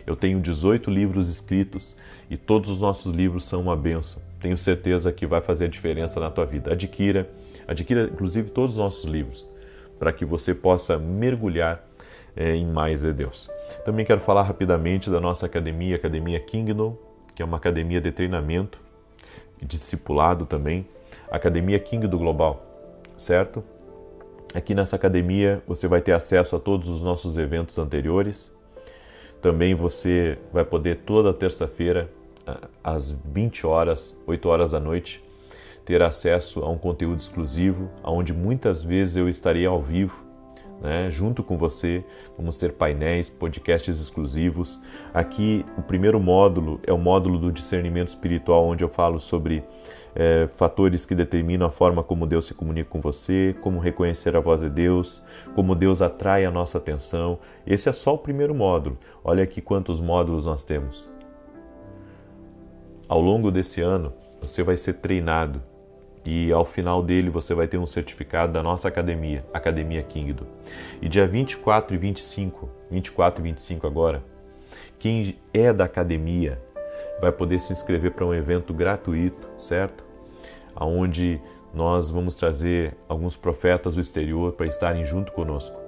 Eu tenho 18 livros escritos e todos os nossos livros são uma bênção. Tenho certeza que vai fazer a diferença na tua vida. Adquira inclusive todos os nossos livros, para que você possa mergulhar em mais de Deus. Também quero falar rapidamente da nossa academia, Academia Kingdom, que é uma academia de treinamento, discipulado também, Academia Kingdom Global, certo? Aqui nessa academia você vai ter acesso a todos os nossos eventos anteriores. Também você vai poder toda terça-feira, às 20 horas, 8 horas da noite, ter acesso a um conteúdo exclusivo, onde muitas vezes eu estarei ao vivo, né, junto com você. Vamos ter painéis, podcasts exclusivos. Aqui o primeiro módulo é o módulo do discernimento espiritual, onde eu falo sobre fatores que determinam a forma como Deus se comunica com você, como reconhecer a voz de Deus, como Deus atrai a nossa atenção. Esse é só o primeiro módulo. Olha aqui quantos módulos nós temos. Ao longo desse ano, você vai ser treinado e ao final dele você vai ter um certificado da nossa academia, Academia Kingdom. E dia 24 e 25 agora, quem é da academia vai poder se inscrever para um evento gratuito, certo? Onde nós vamos trazer alguns profetas do exterior para estarem junto conosco.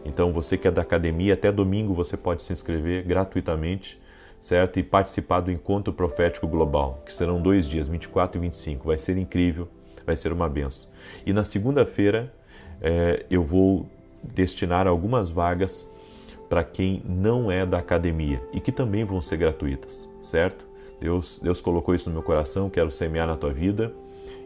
Então você que é da academia, até domingo você pode se inscrever gratuitamente, certo? E participar do Encontro Profético Global, que serão 2 dias, 24 e 25. Vai ser incrível, vai ser uma bênção. E na segunda-feira eu vou destinar algumas vagas para quem não é da academia e que também vão ser gratuitas, certo? Deus colocou isso no meu coração, quero semear na tua vida.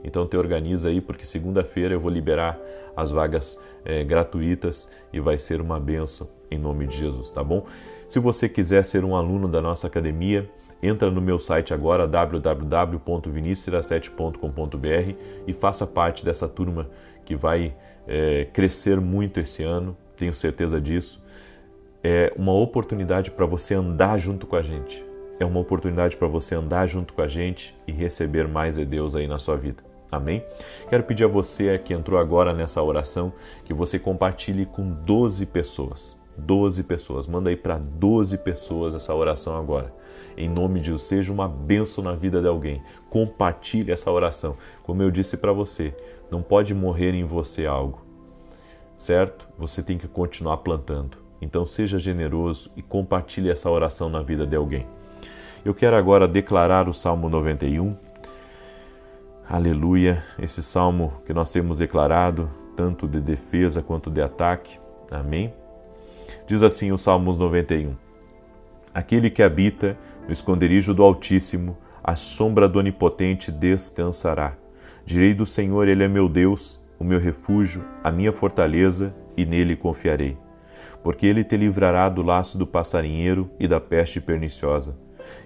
Então te organiza aí, porque segunda-feira eu vou liberar as vagas gratuitas e vai ser uma bênção em nome de Jesus, tá bom? Se você quiser ser um aluno da nossa academia, entra no meu site agora, www.vinicius17.com.br, e faça parte dessa turma que vai crescer muito esse ano, tenho certeza disso. É uma oportunidade para você andar junto com a gente. É uma oportunidade para você andar junto com a gente e receber mais de Deus aí na sua vida. Amém? Quero pedir a você que entrou agora nessa oração que você compartilhe com 12 pessoas. 12 pessoas. Manda aí para 12 pessoas essa oração agora. Em nome de Deus, seja uma bênção na vida de alguém. Compartilhe essa oração. Como eu disse para você, não pode morrer em você algo, certo? Você tem que continuar plantando. Então seja generoso e compartilhe essa oração na vida de alguém. Eu quero agora declarar o Salmo 91. Aleluia, esse salmo que nós temos declarado, tanto de defesa quanto de ataque. Amém? Diz assim o Salmos 91. Aquele que habita no esconderijo do Altíssimo, à sombra do Onipotente descansará. Direi do Senhor, Ele é meu Deus, o meu refúgio, a minha fortaleza, e nele confiarei. Porque Ele te livrará do laço do passarinheiro e da peste perniciosa.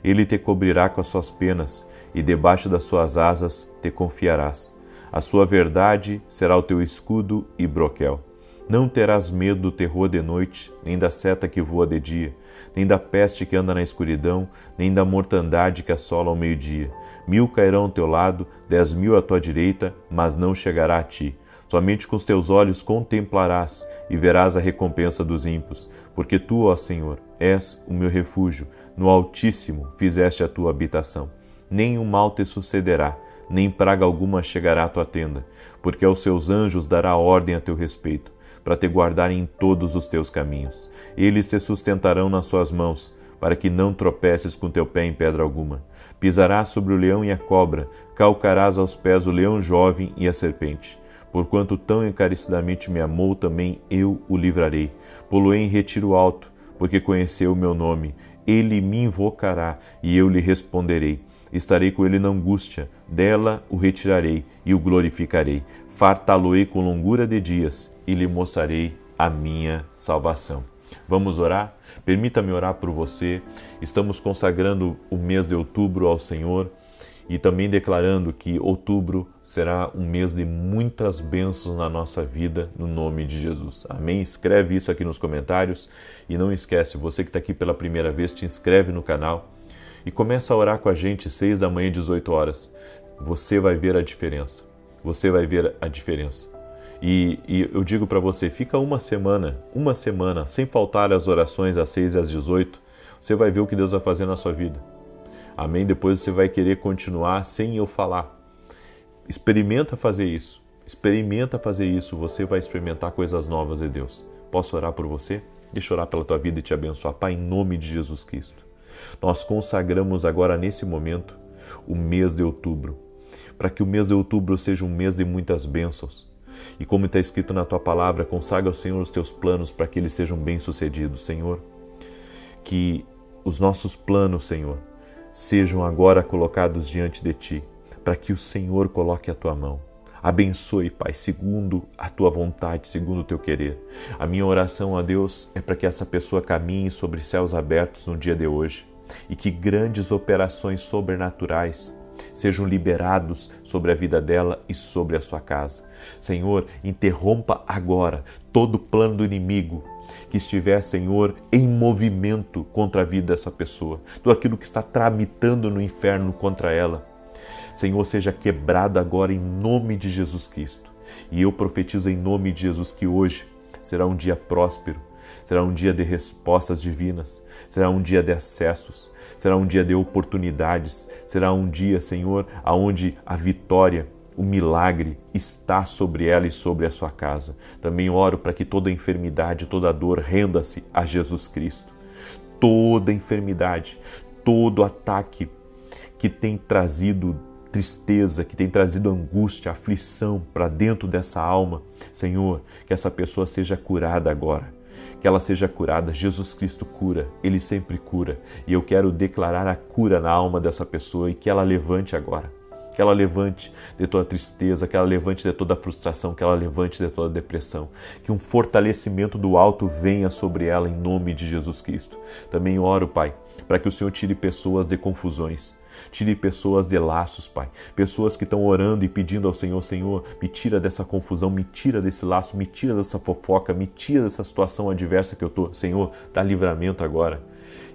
Ele te cobrirá com as suas penas, e debaixo das suas asas te confiarás. A sua verdade será o teu escudo e broquel. Não terás medo do terror de noite, nem da seta que voa de dia, nem da peste que anda na escuridão, nem da mortandade que assola ao meio-dia. 1000 cairão ao teu lado, 10.000 à tua direita, mas não chegará a ti. Somente com os teus olhos contemplarás e verás a recompensa dos ímpios, porque tu, ó Senhor, és o meu refúgio, no Altíssimo fizeste a tua habitação. Nem o mal te sucederá, nem praga alguma chegará à tua tenda, porque aos seus anjos dará ordem a teu respeito, para te guardarem em todos os teus caminhos. Eles te sustentarão nas suas mãos, para que não tropeces com teu pé em pedra alguma. Pisarás sobre o leão e a cobra, calcarás aos pés o leão jovem e a serpente. Porquanto tão encarecidamente me amou, também eu o livrarei. Pô-lo-ei em retiro alto, porque conheceu o meu nome. Ele me invocará, e eu lhe responderei. Estarei com ele na angústia, dela o retirarei e o glorificarei. Fartá-lo-ei com longura de dias e lhe mostrarei a minha salvação. Vamos orar? Permita-me orar por você. Estamos consagrando o mês de outubro ao Senhor e também declarando que outubro será um mês de muitas bênçãos na nossa vida, no nome de Jesus. Amém? Escreve isso aqui nos comentários e não esquece, você que está aqui pela primeira vez, te inscreve no canal e começa a orar com a gente 6 da manhã, 18 horas. Você vai ver a diferença. Você vai ver a diferença. E eu digo para você, fica uma semana, sem faltar as orações às 6 e às 18, você vai ver o que Deus vai fazer na sua vida. Amém? Depois você vai querer continuar sem eu falar. Experimenta fazer isso. Você vai experimentar coisas novas de Deus. Posso orar por você? Deixa eu orar pela tua vida e te abençoar. Pai, em nome de Jesus Cristo. Nós consagramos agora, nesse momento, o mês de outubro, para que o mês de outubro seja um mês de muitas bênçãos. E como está escrito na tua palavra, consagra ao Senhor os teus planos para que eles sejam bem-sucedidos, Senhor. Que os nossos planos, Senhor, sejam agora colocados diante de Ti, para que o Senhor coloque a Tua mão. Abençoe, Pai, segundo a Tua vontade, segundo o Teu querer. A minha oração a Deus é para que essa pessoa caminhe sobre céus abertos no dia de hoje e que grandes operações sobrenaturais sejam liberados sobre a vida dela e sobre a sua casa. Senhor, interrompa agora todo plano do inimigo que estiver, Senhor, em movimento contra a vida dessa pessoa. Tudo aquilo que está tramitando no inferno contra ela. Senhor, seja quebrado agora em nome de Jesus Cristo. E eu profetizo em nome de Jesus que hoje será um dia próspero, será um dia de respostas divinas, será um dia de acessos, será um dia de oportunidades, será um dia, Senhor, aonde a vitória, o milagre está sobre ela e sobre a sua casa. Também oro para que toda enfermidade, toda dor renda-se a Jesus Cristo. Toda enfermidade, todo ataque que tem trazido tristeza, que tem trazido angústia, aflição para dentro dessa alma, Senhor, que essa pessoa seja curada agora. Que ela seja curada. Jesus Cristo cura, Ele sempre cura. E eu quero declarar a cura na alma dessa pessoa e que ela levante agora. Que ela levante de toda tristeza, que ela levante de toda frustração, que ela levante de toda depressão. Que um fortalecimento do alto venha sobre ela em nome de Jesus Cristo. Também oro, Pai, para que o Senhor tire pessoas de confusões. Tire pessoas de laços, Pai. Pessoas que estão orando e pedindo ao Senhor, Senhor, me tira dessa confusão, me tira desse laço, me tira dessa fofoca, me tira dessa situação adversa que eu estou. Senhor, dá livramento agora.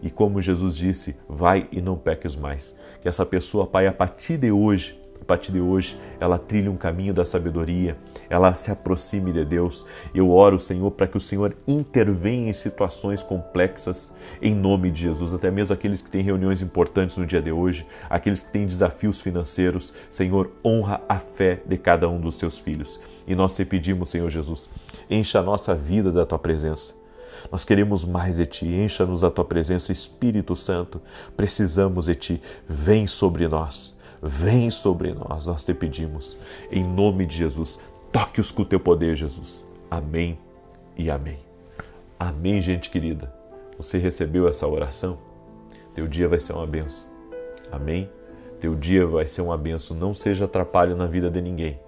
E como Jesus disse, vai e não peques mais. Que essa pessoa, Pai, a partir de hoje, a partir de hoje, ela trilhe um caminho da sabedoria, ela se aproxime de Deus. Eu oro, Senhor, para que o Senhor intervenha em situações complexas, em nome de Jesus. Até mesmo aqueles que têm reuniões importantes no dia de hoje, aqueles que têm desafios financeiros, Senhor, honra a fé de cada um dos teus filhos. E nós te pedimos, Senhor Jesus, encha a nossa vida da tua presença. Nós queremos mais de Ti, encha-nos da Tua presença, Espírito Santo. Precisamos de Ti, vem sobre nós. Vem sobre nós, nós te pedimos, em nome de Jesus, toque-os com o teu poder, Jesus. Amém e amém. Amém, gente querida. Você recebeu essa oração? Teu dia vai ser uma bênção. Amém? Teu dia vai ser uma bênção. Não seja atrapalho na vida de ninguém,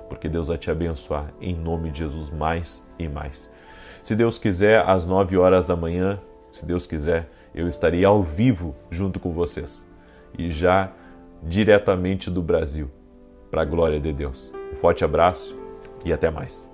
porque Deus vai te abençoar, em nome de Jesus, mais e mais. Se Deus quiser, às 9 horas da manhã, se Deus quiser, eu estarei ao vivo junto com vocês. E já diretamente do Brasil, para a glória de Deus. Um forte abraço e até mais.